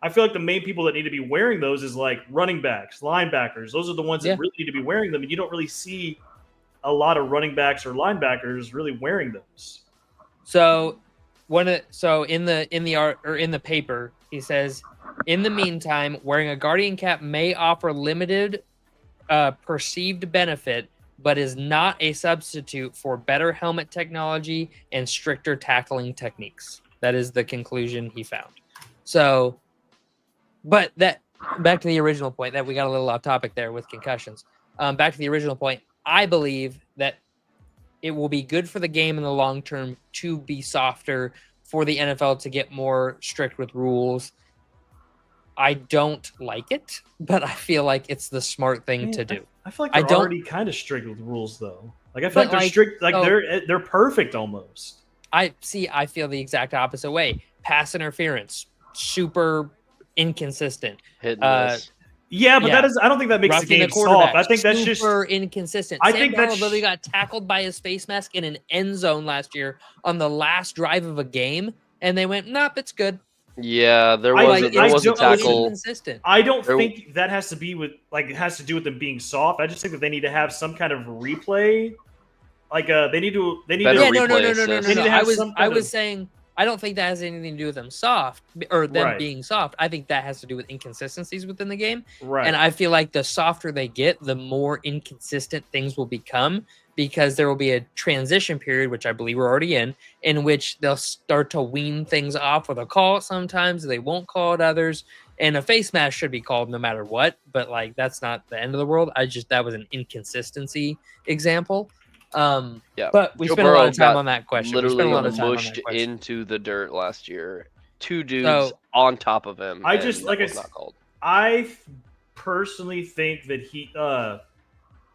Speaker 4: I feel like the main people that need to be wearing those is like running backs, linebackers. Those are the ones that really need to be wearing them, and you don't really see a lot of running backs or linebackers really wearing those.
Speaker 1: So in the paper, he says, in the meantime, wearing a Guardian cap may offer limited perceived benefit, but is not a substitute for better helmet technology and stricter tackling techniques. That is the conclusion he found. So, but that back to the original point that we got a little off topic there with concussions. Back to the original point, I believe that it will be good for the game in the long term to be softer, for the NFL to get more strict with rules. I don't like it, but I feel like it's the smart thing to do.
Speaker 4: I feel like they're already kind of strict with rules, though. Like I feel like they're strict, like they're perfect almost.
Speaker 1: I feel the exact opposite way. Pass interference, super inconsistent.
Speaker 2: Hit and miss.
Speaker 4: Yeah, but
Speaker 1: Yeah.
Speaker 4: I don't think that makes the
Speaker 1: Roughing
Speaker 4: game
Speaker 1: quarterback.
Speaker 4: soft. I think that's just
Speaker 1: super inconsistent.
Speaker 4: I
Speaker 1: Sam
Speaker 4: think
Speaker 1: Darnold
Speaker 4: that's-
Speaker 1: literally got tackled by his face mask in an end zone last year on the last drive of a game, and they went, "Nope, it's good."
Speaker 2: Yeah, there
Speaker 4: I-
Speaker 2: was
Speaker 4: I
Speaker 2: a, there was a
Speaker 4: don't-
Speaker 2: tackle.
Speaker 1: Inconsistent.
Speaker 4: I don't
Speaker 2: There-
Speaker 4: think that has to be with it has to do with them being soft. I just think that they need to have some kind of replay. Like they need to
Speaker 2: Better
Speaker 1: Yeah, no, no,
Speaker 2: replay
Speaker 1: no, no, no,
Speaker 2: assist.
Speaker 1: no,
Speaker 4: They need
Speaker 1: no.
Speaker 4: to have
Speaker 1: I
Speaker 4: some
Speaker 1: was
Speaker 4: kind of-
Speaker 1: saying I don't think that has anything to do with them soft or them
Speaker 4: Right.
Speaker 1: being soft. I think that has to do with inconsistencies within the game.
Speaker 4: right.
Speaker 1: And I feel like the softer they get, the more inconsistent things will become because there will be a transition period, which I believe we're already in which they'll start to wean things off or they'll call it sometimes, they won't call it others. And a face mask should be called no matter what, but like that's not the end of the world. That was an inconsistency example.
Speaker 2: Yeah,
Speaker 1: But we
Speaker 2: Joe
Speaker 1: spent a lot
Speaker 2: Burrow
Speaker 1: of time
Speaker 2: got
Speaker 1: on that question. We
Speaker 2: literally
Speaker 1: spent a lot of time on
Speaker 2: mushed
Speaker 1: that question.
Speaker 2: into the dirt last year. Two dudes
Speaker 1: So-
Speaker 2: on top of him.
Speaker 4: I
Speaker 2: and
Speaker 4: just-
Speaker 2: that
Speaker 4: like I
Speaker 2: was
Speaker 4: s-
Speaker 2: not called.
Speaker 4: I personally think that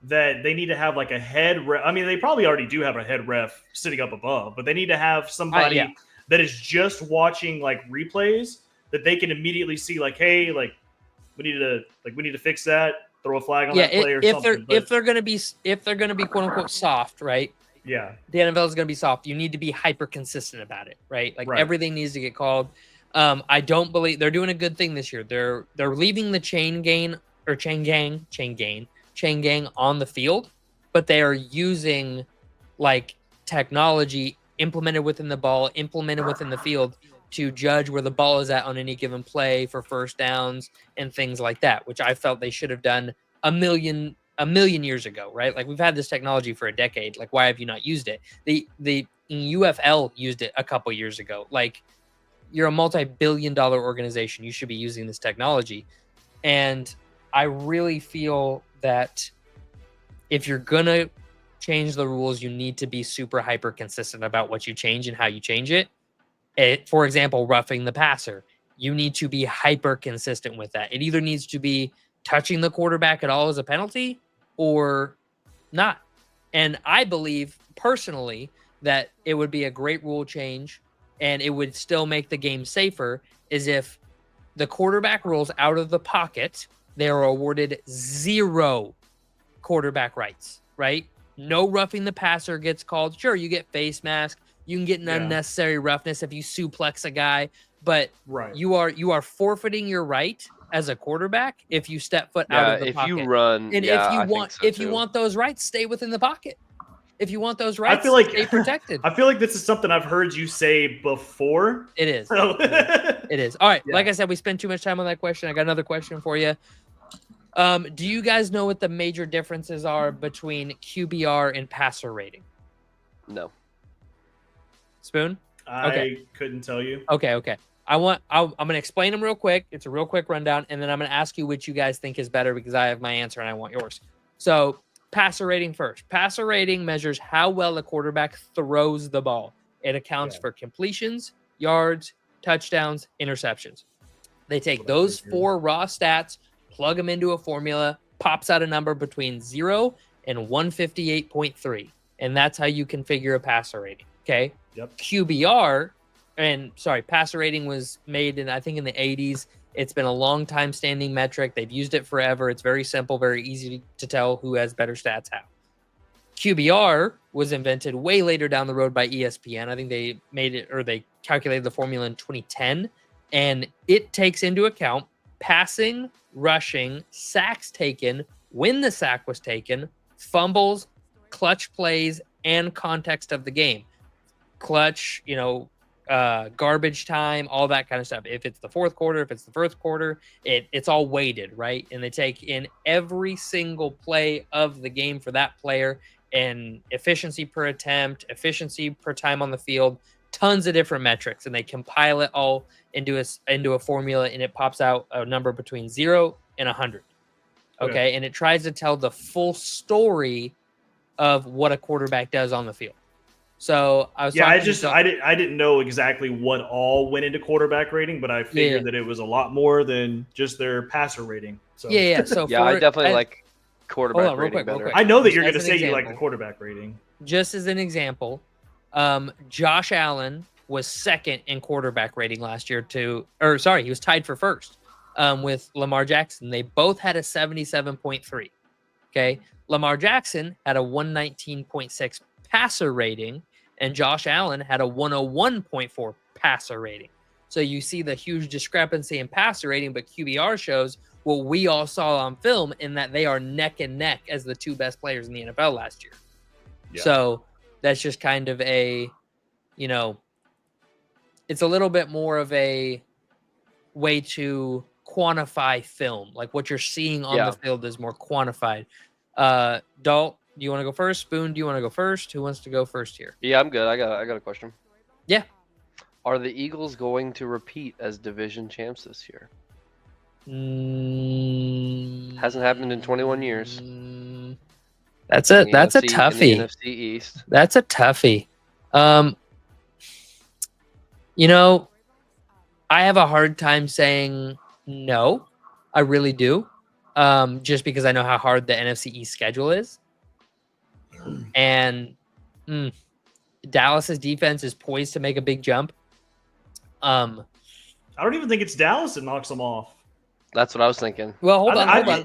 Speaker 4: that they need to have like a head ref. I mean, they probably already do have a head ref sitting up above, but they need to have somebody
Speaker 1: yeah.
Speaker 4: that is just watching like replays that they can immediately see like, hey, like we need to fix that, throw a flag on
Speaker 1: Yeah,
Speaker 4: that play or
Speaker 1: if
Speaker 4: something.
Speaker 1: if they're gonna be quote unquote soft, right?
Speaker 4: yeah,
Speaker 1: The NFL is going to be soft. You need to be hyper consistent about it, right? Like
Speaker 4: Right.
Speaker 1: everything needs to get called. I don't believe they're doing a good thing this year. They're leaving the chain gang on the field, but they are using like technology implemented within the ball, implemented within the field to judge where the ball is at on any given play for first downs and things like that, which I felt they should have done a million years ago, right? Like we've had this technology for a decade. Like why have you not used it? The UFL used it a couple years ago. Like you're a multi-billion-dollar organization. You should be using this technology. And I really feel that if you're gonna change the rules, you need to be super hyper consistent about what you change and how you change it. For example, roughing the passer. You need to be hyper consistent with that. It either needs to be touching the quarterback at all as a penalty or not. And I believe personally that it would be a great rule change and it would still make the game safer is if the quarterback rolls out of the pocket, they are awarded 0 quarterback rights, right? No roughing the passer gets called. Sure, you get face mask. You can get an
Speaker 4: Yeah.
Speaker 1: unnecessary roughness if you suplex a guy, but
Speaker 4: right.
Speaker 1: you are forfeiting your right as a quarterback if you step foot out
Speaker 2: Yeah,
Speaker 1: of the
Speaker 2: if
Speaker 1: pocket.
Speaker 2: you run,
Speaker 1: And
Speaker 2: yeah,
Speaker 1: if you
Speaker 2: I
Speaker 1: want
Speaker 2: think so
Speaker 1: if you
Speaker 2: too.
Speaker 1: want those rights, stay within the pocket. If you want those rights,
Speaker 4: feel like-
Speaker 1: stay protected.
Speaker 4: I feel like this is something I've heard you say before.
Speaker 1: It is.
Speaker 4: So
Speaker 1: It is. All right.
Speaker 4: Yeah.
Speaker 1: Like I said, we spent too much time on that question. I got another question for you. Do you guys know what the major differences are between QBR and passer rating?
Speaker 2: No.
Speaker 1: Spoon?
Speaker 4: I couldn't tell you.
Speaker 1: Okay. I'm going to explain them real quick. It's a real quick rundown, and then I'm going to ask you which you guys think is better because I have my answer and I want yours. So, passer rating first. Passer rating measures how well a quarterback throws the ball. It accounts
Speaker 4: Yeah.
Speaker 1: for completions, yards, touchdowns, interceptions. They take
Speaker 4: What I
Speaker 1: those
Speaker 4: figured.
Speaker 1: 4 raw stats, plug them into a formula, pops out a number between 0 and 158.3, and that's how you configure a passer rating. Okay.
Speaker 4: Yep.
Speaker 1: QBR, passer rating was made in, I think, in the 80s. It's been a long time standing metric. They've used it forever. It's very simple, very easy to tell who has better stats how. QBR was invented way later down the road by ESPN. I think they made it, or they calculated the formula in 2010, and it takes into account passing, rushing, sacks taken, when the sack was taken, fumbles, clutch plays, and context of the game. Clutch, garbage time, all that kind of stuff. If it's the fourth quarter, if it's the first quarter, it's all weighted, right? And they take in every single play of the game for that player and efficiency per attempt, efficiency per time on the field, tons of different metrics, and they compile it all into a formula, and it pops out a number between 0 and 100. Okay, and it tries to tell the full story of what a quarterback does on the field. So I was
Speaker 4: I didn't know exactly what all went into quarterback rating, but I figured that it was a lot more than just their passer rating. So
Speaker 1: Yeah. So
Speaker 2: Yeah, I definitely like quarterback
Speaker 1: real
Speaker 2: rating
Speaker 1: quick, real
Speaker 2: better.
Speaker 1: quick.
Speaker 4: I know that
Speaker 1: Just
Speaker 4: you're
Speaker 1: as
Speaker 4: going to
Speaker 1: an
Speaker 4: say you like the
Speaker 1: example.
Speaker 4: quarterback rating.
Speaker 1: Just as an example, Josh Allen was second in quarterback rating last year he was tied for first. with Lamar Jackson. They both had a 77.3. Okay. Lamar Jackson had a 119.6 passer rating, and Josh Allen had a 101.4 passer rating. So you see the huge discrepancy in passer rating, but QBR shows what we all saw on film in that they are neck and neck as the two best players in the NFL last year. Yeah. So that's just kind of a, it's a little bit more of a way to quantify film. Like what you're seeing on the field is more quantified. Dalt, do you want to go first? Spoon, do you want to go first? Who wants to go first here?
Speaker 2: Yeah, I'm good. I got a question.
Speaker 1: Yeah.
Speaker 2: Are the Eagles going to repeat as division champs this year? Hasn't happened in 21 years.
Speaker 1: That's a toughie.
Speaker 2: In the NFC East.
Speaker 1: That's a toughie. I have a hard time saying no. I really do. Just because I know how hard the NFC East schedule is. And Dallas's defense is poised to make a big jump.
Speaker 4: I don't even think it's Dallas that knocks them off.
Speaker 2: That's what I was thinking.
Speaker 1: Well, hold on.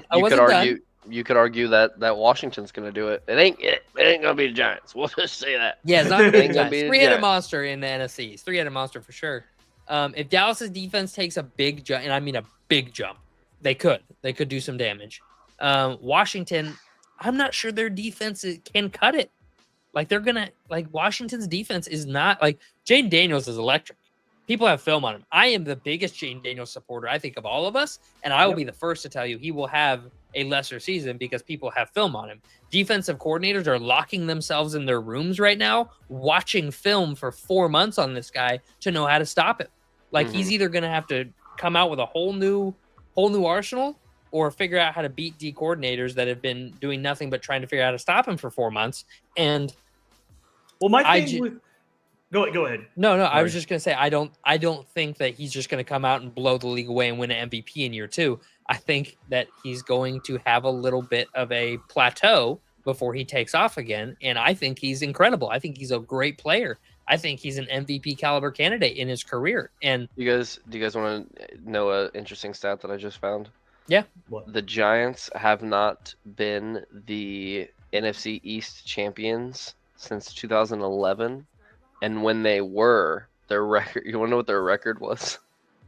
Speaker 2: You could argue that Washington's going to do it. It ain't going to be the Giants. We'll just say that.
Speaker 1: Yeah, it's not going to be the Giants. Three-headed monster in the NFC. Three-headed monster for sure. If Dallas's defense takes a big jump, and I mean a big jump, they could do some damage. Washington, I'm not sure their defense can cut it. Like Washington's defense is not like Jaden Daniels is electric. People have film on him. I am the biggest Jaden Daniels supporter, I think, of all of us, and I will be the first to tell you he will have a lesser season because people have film on him. Defensive coordinators are locking themselves in their rooms right now, watching film for 4 months on this guy to know how to stop him. Like he's either going to have to come out with a whole new arsenal or figure out how to beat D coordinators that have been doing nothing but trying to figure out how to stop him for 4 months. And
Speaker 4: my thing go ahead.
Speaker 1: No, I was just going to say I don't think that he's just going to come out and blow the league away and win an MVP in year 2. I think that he's going to have a little bit of a plateau before he takes off again, and I think he's incredible. I think he's a great player. I think he's an MVP caliber candidate in his career. And
Speaker 2: do you guys want to know an interesting stat that I just found?
Speaker 1: Yeah.
Speaker 2: What? The Giants have not been the NFC East champions since 2011, and when they were, their record. You want to know what their record was?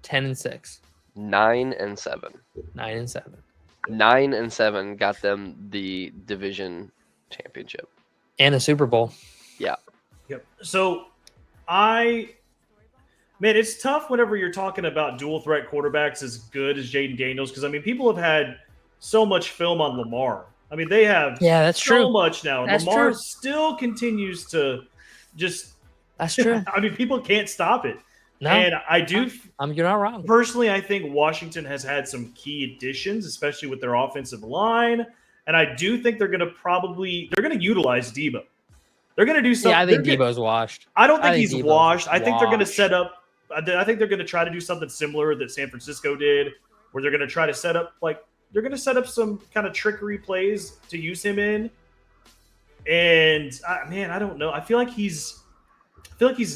Speaker 1: 10-6.
Speaker 2: 9-7.
Speaker 1: 9-7.
Speaker 2: 9-7 got them the division championship
Speaker 1: and a Super Bowl.
Speaker 2: Yeah.
Speaker 4: Yep. So, it's tough whenever you're talking about dual threat quarterbacks as good as Jaden Daniels because people have had so much film on Lamar. They have
Speaker 1: that's
Speaker 4: so
Speaker 1: true.
Speaker 4: much now.
Speaker 1: That's
Speaker 4: Lamar
Speaker 1: true.
Speaker 4: still continues to just.
Speaker 1: That's true.
Speaker 4: People can't stop it.
Speaker 1: No,
Speaker 4: and
Speaker 1: you're not wrong.
Speaker 4: Personally, I think Washington has had some key additions, especially with their offensive line. And I do think they're going to utilize Debo. They're going to do something.
Speaker 1: Yeah, I think Debo's washed.
Speaker 4: I don't think he's washed. I think they're going to set up. I think they're going to try to do something similar that San Francisco did, where they're going to try to set up some kind of trickery plays to use him in. And I don't know. I feel like he's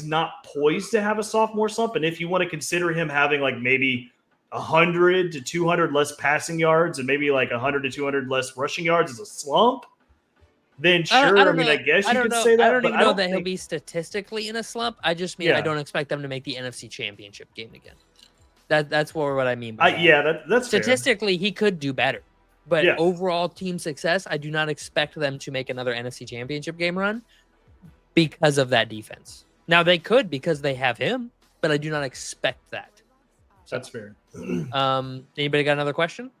Speaker 4: not poised to have a sophomore slump. And if you want to consider him having maybe 100 to 200 less passing yards and maybe 100 to 200 less rushing yards as a slump, then sure. I guess you could say that.
Speaker 1: I don't even know that he'll be statistically in a slump. I just mean I don't expect them to make the NFC Championship game again. That's what I mean by that.
Speaker 4: That's
Speaker 1: statistically
Speaker 4: fair.
Speaker 1: He could do better. But overall team success, I do not expect them to make another NFC Championship game run because of that defense. Now they could because they have him, but I do not expect that.
Speaker 4: So, that's fair.
Speaker 1: Anybody got another question?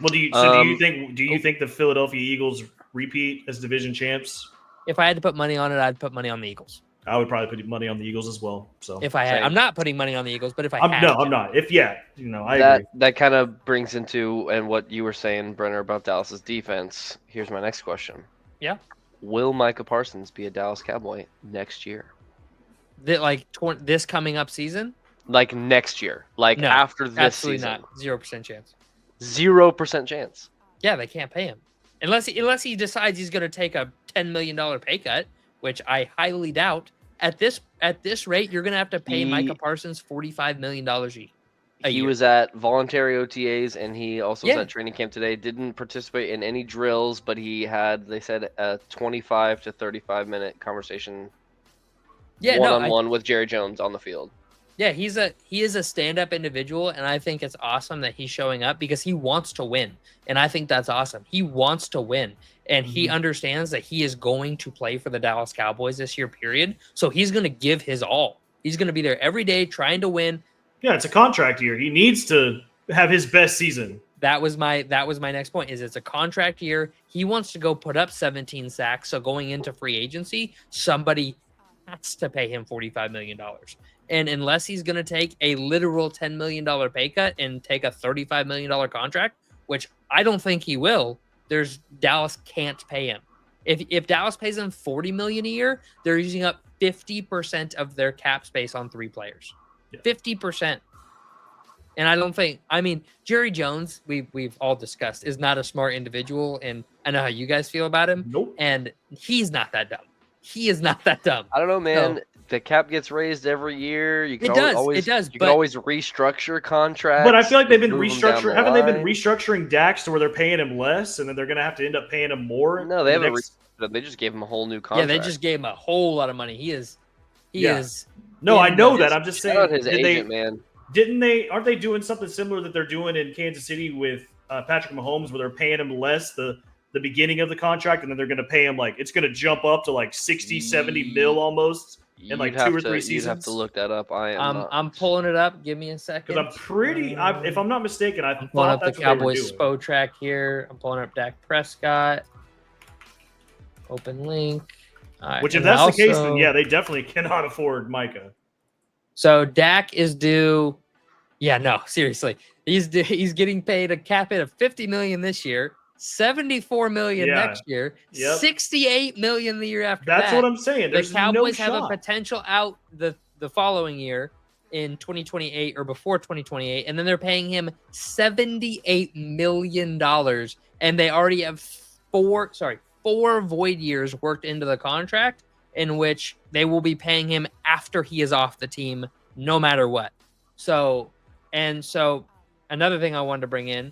Speaker 4: Well, do you think the Philadelphia Eagles repeat as division champs?
Speaker 1: If I had to put money on it, I'd put money on the Eagles.
Speaker 4: I would probably put money on the Eagles as well. So
Speaker 1: if I had, I'm not putting money on the Eagles, but if I'm
Speaker 4: not. If I agree.
Speaker 2: That kind of brings into and what you were saying, Brenner, about Dallas's defense. Here's my next question.
Speaker 1: Yeah.
Speaker 2: Will Micah Parsons be a Dallas Cowboy next year?
Speaker 1: This coming up season?
Speaker 2: Next year. No, after this
Speaker 1: absolutely
Speaker 2: season.
Speaker 1: Not. 0% chance.
Speaker 2: 0% chance.
Speaker 1: Yeah, they can't pay him. Unless he decides he's going to take a $10 million pay cut, which I highly doubt. At this rate, you're going to have to pay Micah Parsons $45 million a year.
Speaker 2: He was at voluntary OTAs, and he also was at training camp today. Didn't participate in any drills, but he had, they said, a 25 to 35-minute conversation one-on-one with Jerry Jones on the field.
Speaker 1: Yeah, he is a stand-up individual, and I think it's awesome that he's showing up because he wants to win, and I think that's awesome. He wants to win, and he understands that he is going to play for the Dallas Cowboys this year, period. So he's going to give his all. He's going to be there every day trying to win.
Speaker 4: Yeah, it's a contract year. He needs to have his best season.
Speaker 1: That was my next point. Is it's a contract year. He wants to go put up 17 sacks. So going into free agency, somebody has to pay him $45 million. And unless he's going to take a literal $10 million pay cut and take a $35 million contract, which I don't think he will, Dallas can't pay him. If Dallas pays him $40 million a year, they're using up 50% of their cap space on 3 players. 50%. And I don't think, I mean, Jerry Jones, we've all discussed, is not a smart individual, and I know how you guys feel about him.
Speaker 4: Nope.
Speaker 1: And he's not that dumb. He is not that dumb.
Speaker 2: I don't know, man. No. The cap gets raised every year. You can
Speaker 1: it does.
Speaker 2: You can always restructure contracts.
Speaker 4: But I feel like they've been restructuring. Haven't they been restructuring Dax to where they're paying him less, and then they're going to have to end up paying him more?
Speaker 2: No, they haven't. They just gave him a whole new contract.
Speaker 1: Yeah, they just gave him a whole lot of money. He is.
Speaker 4: No, I know that. I'm just saying.
Speaker 2: His agent, man.
Speaker 4: Aren't they doing something similar that they're doing in Kansas City with Patrick Mahomes, where they're paying him less the beginning of the contract, and then they're going to pay him it's going to jump up to 60, 70 mil almost in 2 or 3 seasons.
Speaker 2: You'd have to look that up.
Speaker 1: I'm pulling it up. Give me a second.
Speaker 4: Because if I'm not mistaken, I'm
Speaker 1: pulling up the Cowboys SPO track here. I'm pulling up Dak Prescott. Open link. Right,
Speaker 4: which if that's the case, then yeah, they definitely cannot afford Micah.
Speaker 1: So Dak is due. Yeah, no, seriously, he's getting paid a cap hit of $50 million this year, $74 million next year, $68 million the year after.
Speaker 4: That's what I'm saying. There's
Speaker 1: the Cowboys
Speaker 4: no
Speaker 1: have
Speaker 4: shot.
Speaker 1: a potential out the following year in 2028 or before 2028, and then they're paying him $78 million, and they already have four void years worked into the contract, in which they will be paying him after he is off the team, no matter what. So another thing I wanted to bring in,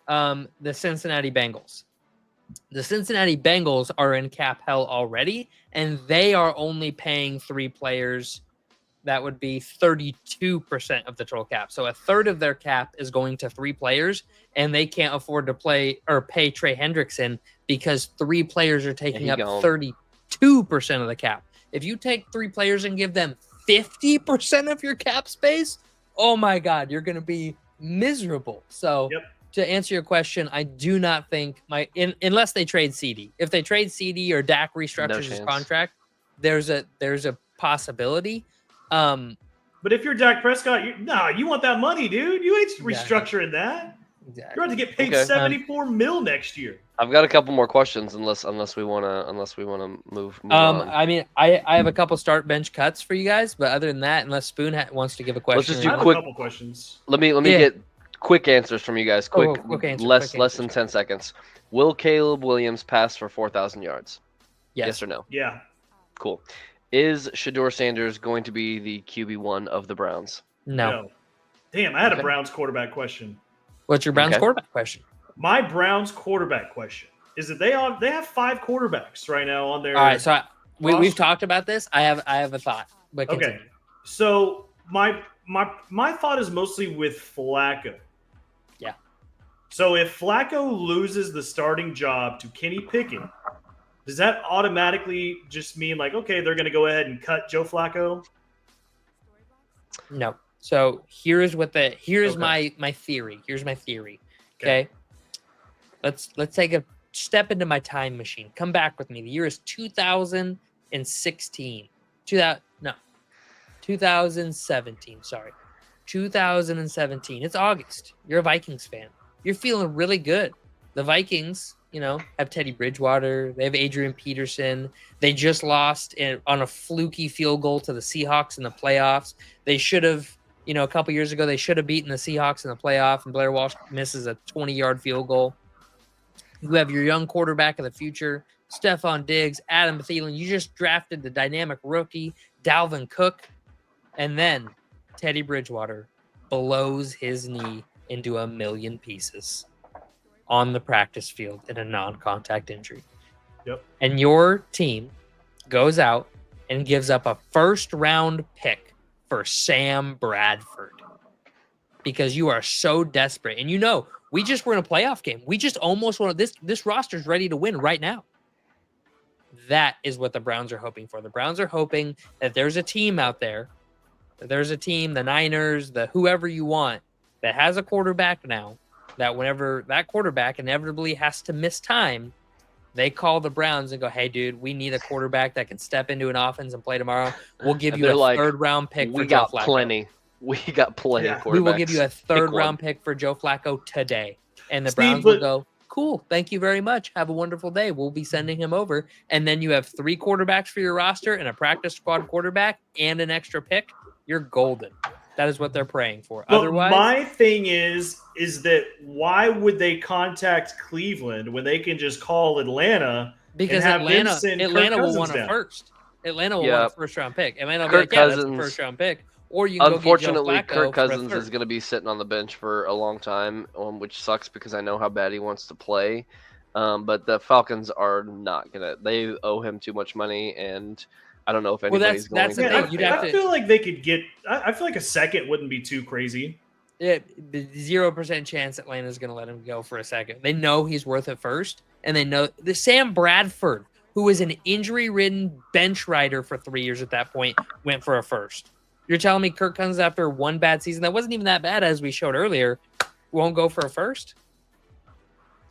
Speaker 1: the Cincinnati Bengals. The Cincinnati Bengals are in cap hell already, and they are only paying 3 players. That would be 32% of the total cap. So a third of their cap is going to 3 players, and they can't afford to pay Trey Hendrickson because 3 players are taking up 32% of the cap. If you take 3 players and give them 50% of your cap space, oh my God, you're going to be miserable. So to answer your question, I do not think unless they trade CD. If they trade CD or Dak restructures his contract, there's a possibility.
Speaker 4: But if you're Dak Prescott, you want that money, dude. You ain't restructuring that. Exactly. You're about to get paid $74 million next year.
Speaker 2: I've got a couple more questions, unless we wanna move on.
Speaker 1: I mean, I have a couple start bench cuts for you guys, but other than that, unless Spoon wants to give a question,
Speaker 2: let's just do
Speaker 4: a couple questions.
Speaker 2: Let me get quick answers from you guys. Quick less than 10 seconds. Will Caleb Williams pass for 4,000 yards? Yes or no?
Speaker 4: Yeah.
Speaker 2: Cool. Is Shedeur Sanders going to be the QB1 of the Browns?
Speaker 1: No.
Speaker 4: Damn, I had a Browns quarterback question.
Speaker 1: What's your Browns quarterback question?
Speaker 4: My Browns quarterback question is that they have 5 quarterbacks right now on their.
Speaker 1: All right, so we've talked about this. I have a thought. But
Speaker 4: okay, so my thought is mostly with Flacco.
Speaker 1: Yeah.
Speaker 4: So if Flacco loses the starting job to Kenny Pickett, does that automatically just mean okay, they're going to go ahead and cut Joe Flacco?
Speaker 1: No. So here's my theory. Here's my theory. Okay. Let's take a step into my time machine. Come back with me. The year is 2016. 2017. Sorry. 2017. It's August. You're a Vikings fan. You're feeling really good. The Vikings, have Teddy Bridgewater. They have Adrian Peterson. They just lost on a fluky field goal to the Seahawks in the playoffs. They should have, a couple years ago, they should have beaten the Seahawks in the playoff, and Blair Walsh misses a 20-yard field goal. You have your young quarterback of the future, Stephon Diggs, Adam Thielen. You just drafted the dynamic rookie, Dalvin Cook, and then Teddy Bridgewater blows his knee into a million pieces on the practice field in a non-contact injury.
Speaker 4: Yep.
Speaker 1: And your team goes out and gives up a first-round pick for Sam Bradford because you are so desperate. And we just were in a playoff game. We just almost won. This roster's ready to win right now. That is what the Browns are hoping for. The Browns are hoping that there's a team out there, the Niners, the whoever you want, that has a quarterback now, that whenever that quarterback inevitably has to miss time, they call the Browns and go, "Hey, dude, we need a quarterback that can step into an offense and play tomorrow. We'll give you a third-round pick for Joe Flacco.
Speaker 2: Plenty. We got plenty of quarterbacks.
Speaker 1: We will give you a third-round pick for Joe Flacco today." And the Browns will go, "Cool, thank you very much. Have a wonderful day. We'll be sending him over." And then you have 3 quarterbacks for your roster and a practice squad quarterback and an extra pick. You're golden. That is what they're praying for.
Speaker 4: But
Speaker 1: otherwise,
Speaker 4: my thing is that why would they contact Cleveland when they can just call Atlanta?
Speaker 1: Because
Speaker 4: and have
Speaker 1: Atlanta will want a first. Atlanta will want a first-round pick. Atlanta will be like, "Yeah, that's a first-round pick." Or you can
Speaker 2: unfortunately,
Speaker 1: go get Joe Flacco
Speaker 2: Kirk Cousins is going to be sitting on the bench for a long time, which sucks because I know how bad he wants to play. But the Falcons are not going to. They owe him too much money, and I don't know if anybody's going to.
Speaker 4: I feel like they could get. I feel like a second wouldn't be too crazy.
Speaker 1: 0% chance Atlanta's going to let him go for a second. They know he's worth it first, and they know the Sam Bradford, who was an injury-ridden bench rider for 3 years at that point, went for a first. You're telling me Kirk Cousins, after one bad season that wasn't even that bad, as we showed earlier, won't go for a first?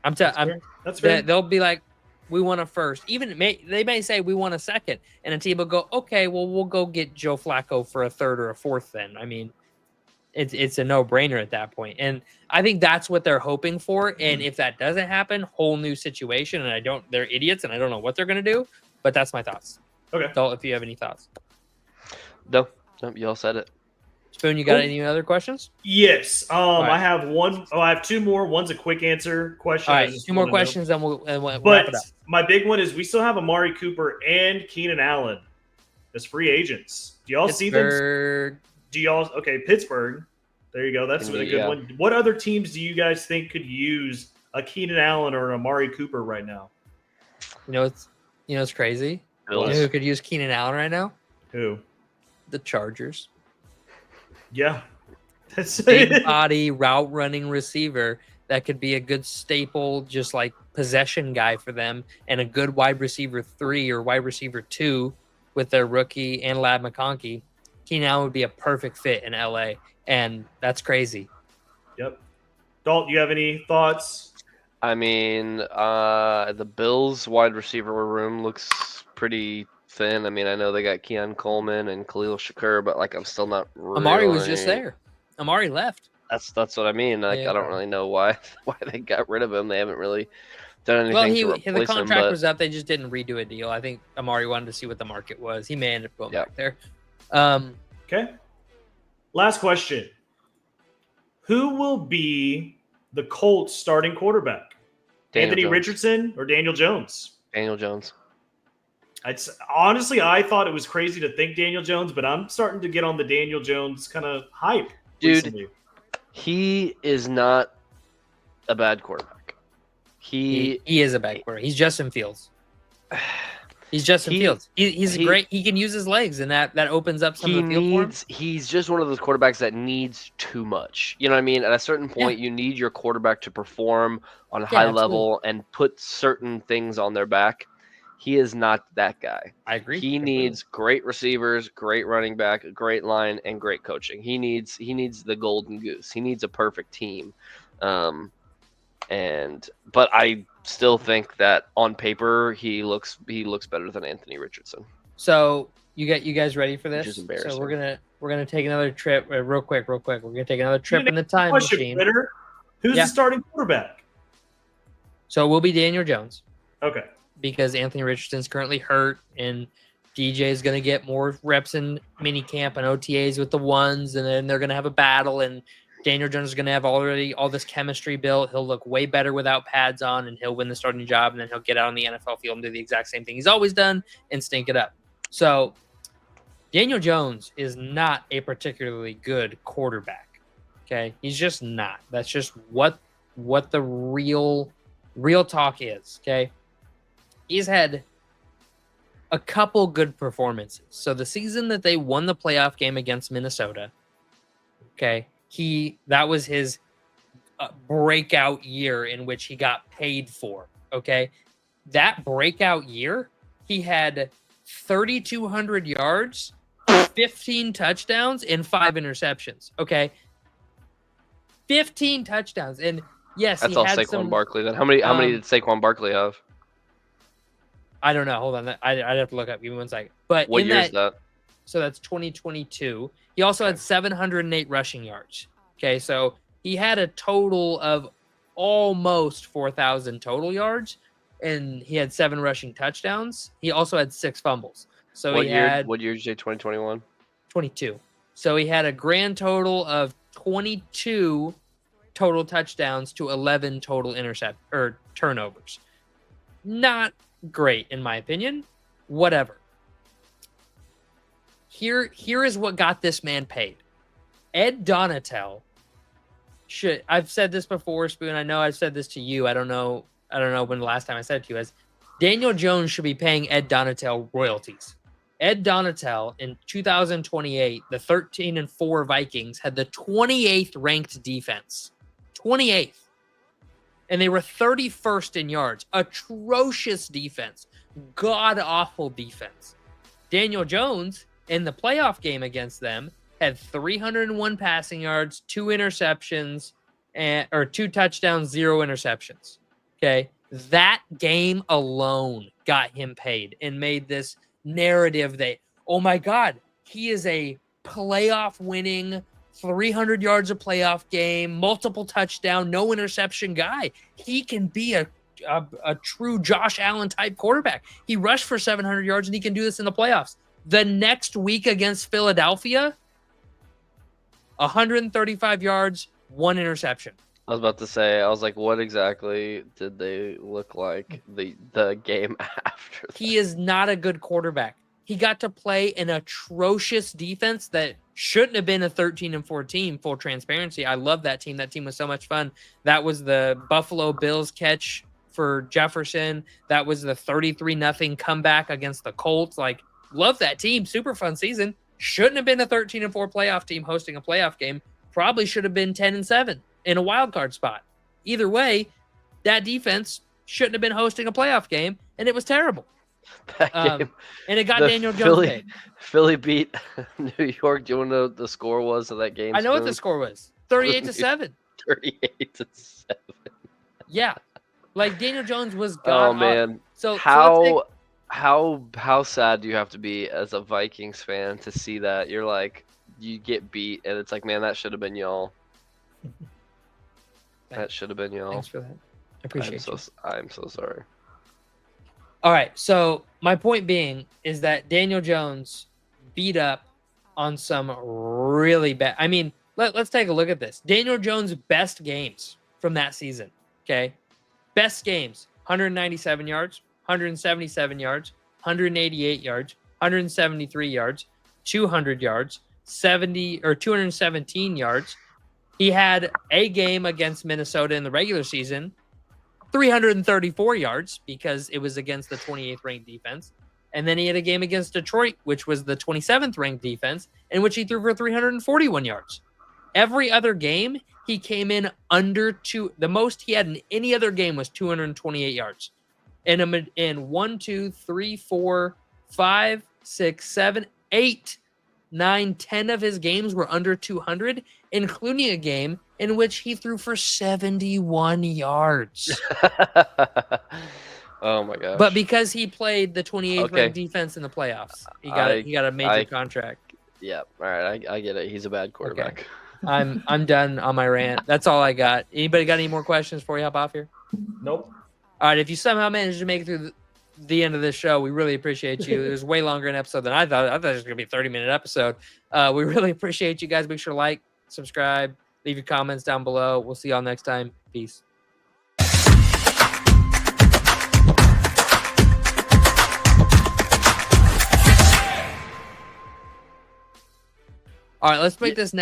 Speaker 1: That's fair. They'll be like, "We want a first." They may say, "We want a second," and a team will go, "Okay, well, we'll go get Joe Flacco for a third or a fourth." Then, I mean, it's a no-brainer at that point, and I think that's what they're hoping for. And if that doesn't happen, whole new situation. And they're idiots, and I don't know what they're going to do. But that's my thoughts.
Speaker 4: Okay,
Speaker 1: Dalt, if you have any thoughts.
Speaker 2: No. Nope, you all said it.
Speaker 1: Spoon, you got any other questions?
Speaker 4: Yes. Right. I have one. I have 2 more. One's a quick answer question.
Speaker 1: All right, 2 more questions, and we'll
Speaker 4: wrap
Speaker 1: it up.
Speaker 4: My big one is we still have Amari Cooper and Keenan Allen as free agents. Do y'all see them? Okay, Pittsburgh. There you go. That's a good one. What other teams do you guys think could use a Keenan Allen or an Amari Cooper right now?
Speaker 1: It's crazy.
Speaker 2: Bills.
Speaker 1: You know who could use Keenan Allen right now?
Speaker 4: Who?
Speaker 1: The Chargers.
Speaker 4: Yeah.
Speaker 1: That's big body route running receiver that could be a good staple, just like possession guy for them, and a good wide receiver 3 or wide receiver 2 with their rookie and Lad McConkey. Keenan Allen would be a perfect fit in LA, and that's crazy.
Speaker 4: Yep. Dalt, you have any thoughts?
Speaker 2: I mean, the Bills wide receiver room looks pretty thin. I mean, I know they got Keon Coleman and Khalil Shakur, but I'm still not really.
Speaker 1: Amari was just there. Amari left.
Speaker 2: That's what I mean. I don't really know why they got rid of him. They haven't really done anything to replace him.
Speaker 1: The contract was up. They just didn't redo a deal. I think Amari wanted to see what the market was. He may end up going back there.
Speaker 4: Okay. Last question. Who will be the Colts starting quarterback? Anthony Richardson or Daniel Jones?
Speaker 2: Daniel Jones.
Speaker 4: Honestly, I thought it was crazy to think Daniel Jones, but I'm starting to get on the Daniel Jones kind of hype.
Speaker 2: Dude,
Speaker 4: recently.
Speaker 2: He is not a bad quarterback. He
Speaker 1: is a bad quarterback. He's Justin Fields. He's Justin Fields. He's great. He can use his legs, and that opens up some of the field for him.
Speaker 2: He's just one of those quarterbacks that needs too much. You know what I mean? At a certain point, you need your quarterback to perform on a high level and put certain things on their back. He is not that guy.
Speaker 1: I agree.
Speaker 2: He needs great receivers, great running back, great line, and great coaching. He needs the golden goose. He needs a perfect team. But I still think that on paper he looks better than Anthony Richardson.
Speaker 1: So you guys ready for this?
Speaker 2: Which is embarrassing.
Speaker 1: So we're gonna take another trip real quick. We're gonna take another trip in the time machine.
Speaker 4: Who's the starting quarterback?
Speaker 1: So it will be Daniel Jones.
Speaker 4: Okay.
Speaker 1: Because Anthony Richardson's currently hurt, and DJ is going to get more reps in mini camp and OTAs with the ones, and then they're going to have a battle, and Daniel Jones is going to have already all this chemistry built. He'll look way better without pads on, and he'll win the starting job, and then he'll get out on the NFL field and do the exact same thing he's always done and stink it up. So Daniel Jones is not a particularly good quarterback. Okay, he's just not. That's just what the real talk is. Okay, he's had a couple good performances. So the season that they won the playoff game against Minnesota, okay, that was his breakout year in which he got paid for. Okay, that breakout year, he had 3,200 yards, 15 touchdowns, and 5 interceptions. Okay, 15 touchdowns, and yes,
Speaker 2: That's
Speaker 1: he
Speaker 2: all
Speaker 1: had
Speaker 2: Saquon
Speaker 1: some.
Speaker 2: Barkley. Then how many did Saquon Barkley have?
Speaker 1: I don't know. Hold on, I'd have to look up. Give me 1 second. But
Speaker 2: What
Speaker 1: in
Speaker 2: year is that?
Speaker 1: So that's 2022. He also had 708 rushing yards. Okay, so he had a total of almost 4,000 total yards, and he had 7 rushing touchdowns. He also had 6 fumbles. So
Speaker 2: What
Speaker 1: he
Speaker 2: year?
Speaker 1: had
Speaker 2: What year did you say? 2021.
Speaker 1: 22. So he had a grand total of 22 total touchdowns to 11 total turnovers. Not great in my opinion. Whatever. Here is what got this man paid. Ed Donatel I've said this before, Spoon. I know I've said this to you. I don't know when the last time I said it to you is Daniel Jones should be paying Ed Donatel royalties. Ed Donatel in 2028, the 13-4 Vikings had the 28th ranked defense. 28th. And they were 31st in yards. Atrocious defense. God-awful defense. Daniel Jones, in the playoff game against them, had 301 passing yards, 2 interceptions, or 2 touchdowns, 0 interceptions. Okay? That game alone got him paid and made this narrative that, oh my God, he is a playoff winning 300 yards a playoff game, multiple touchdown, no interception guy. He can be a true Josh Allen type quarterback. He rushed for 700 yards and he can do this in the playoffs. The next week against Philadelphia, 135 yards, 1 interception.
Speaker 2: I was about to say, I was like, what exactly did they look like the game after that?
Speaker 1: He is not a good quarterback. He got to play an atrocious defense that shouldn't have been a 13-4 team, full transparency. I love that team. That team was so much fun. That was the Buffalo Bills catch for Jefferson. That was the 33-0 comeback against the Colts. Like, love that team. Super fun season. Shouldn't have been a 13-4 playoff team hosting a playoff game. Probably should have been 10-7 in a wild card spot. Either way, that defense shouldn't have been hosting a playoff game, and it was terrible.
Speaker 2: That game,
Speaker 1: and it got Daniel Jones paid.
Speaker 2: Philly beat New York. Do you want to know what the score was of that game?
Speaker 1: I know what the score was. 38-7.
Speaker 2: 38-7.
Speaker 1: Yeah. Like, Daniel Jones was
Speaker 2: God. Oh man. So how sad do you have to be as a Vikings fan to see that? You're like, you get beat and it's like, man, that should have been y'all. That should have been y'all.
Speaker 1: Thanks for that. I appreciate you.
Speaker 2: I'm so sorry.
Speaker 1: All right, so my point being is that Daniel Jones beat up on some really bad. I mean, let's take a look at this. Daniel Jones' best games from that season, okay? Best games, 197 yards, 177 yards, 188 yards, 173 yards, 200 yards, 217 yards. He had a game against Minnesota in the regular season, 334 yards because it was against the 28th ranked defense. And then he had a game against Detroit, which was the 27th ranked defense, in which he threw for 341 yards. Every other game, he came in under 2. The most he had in any other game was 228 yards. And in 1, 2, 3, 4, 5, 6, 7, 8, 9, 10 of his games were under 200, including a game in which he threw for 71 yards.
Speaker 2: Oh my gosh.
Speaker 1: But because he played the 28th ranked defense in the playoffs, he got a major contract.
Speaker 2: Yeah. All right. I get it. He's a bad quarterback.
Speaker 1: Okay. I'm done on my rant. That's all I got. Anybody got any more questions before we hop off here?
Speaker 4: Nope.
Speaker 1: All right. If you somehow managed to make it through the end of this show, we really appreciate you. It was way longer an episode than I thought. I thought it was going to be a 30-minute episode. We really appreciate you guys. Make sure to like, subscribe, leave your comments down below. We'll see y'all next time. Peace. All right, let's make this next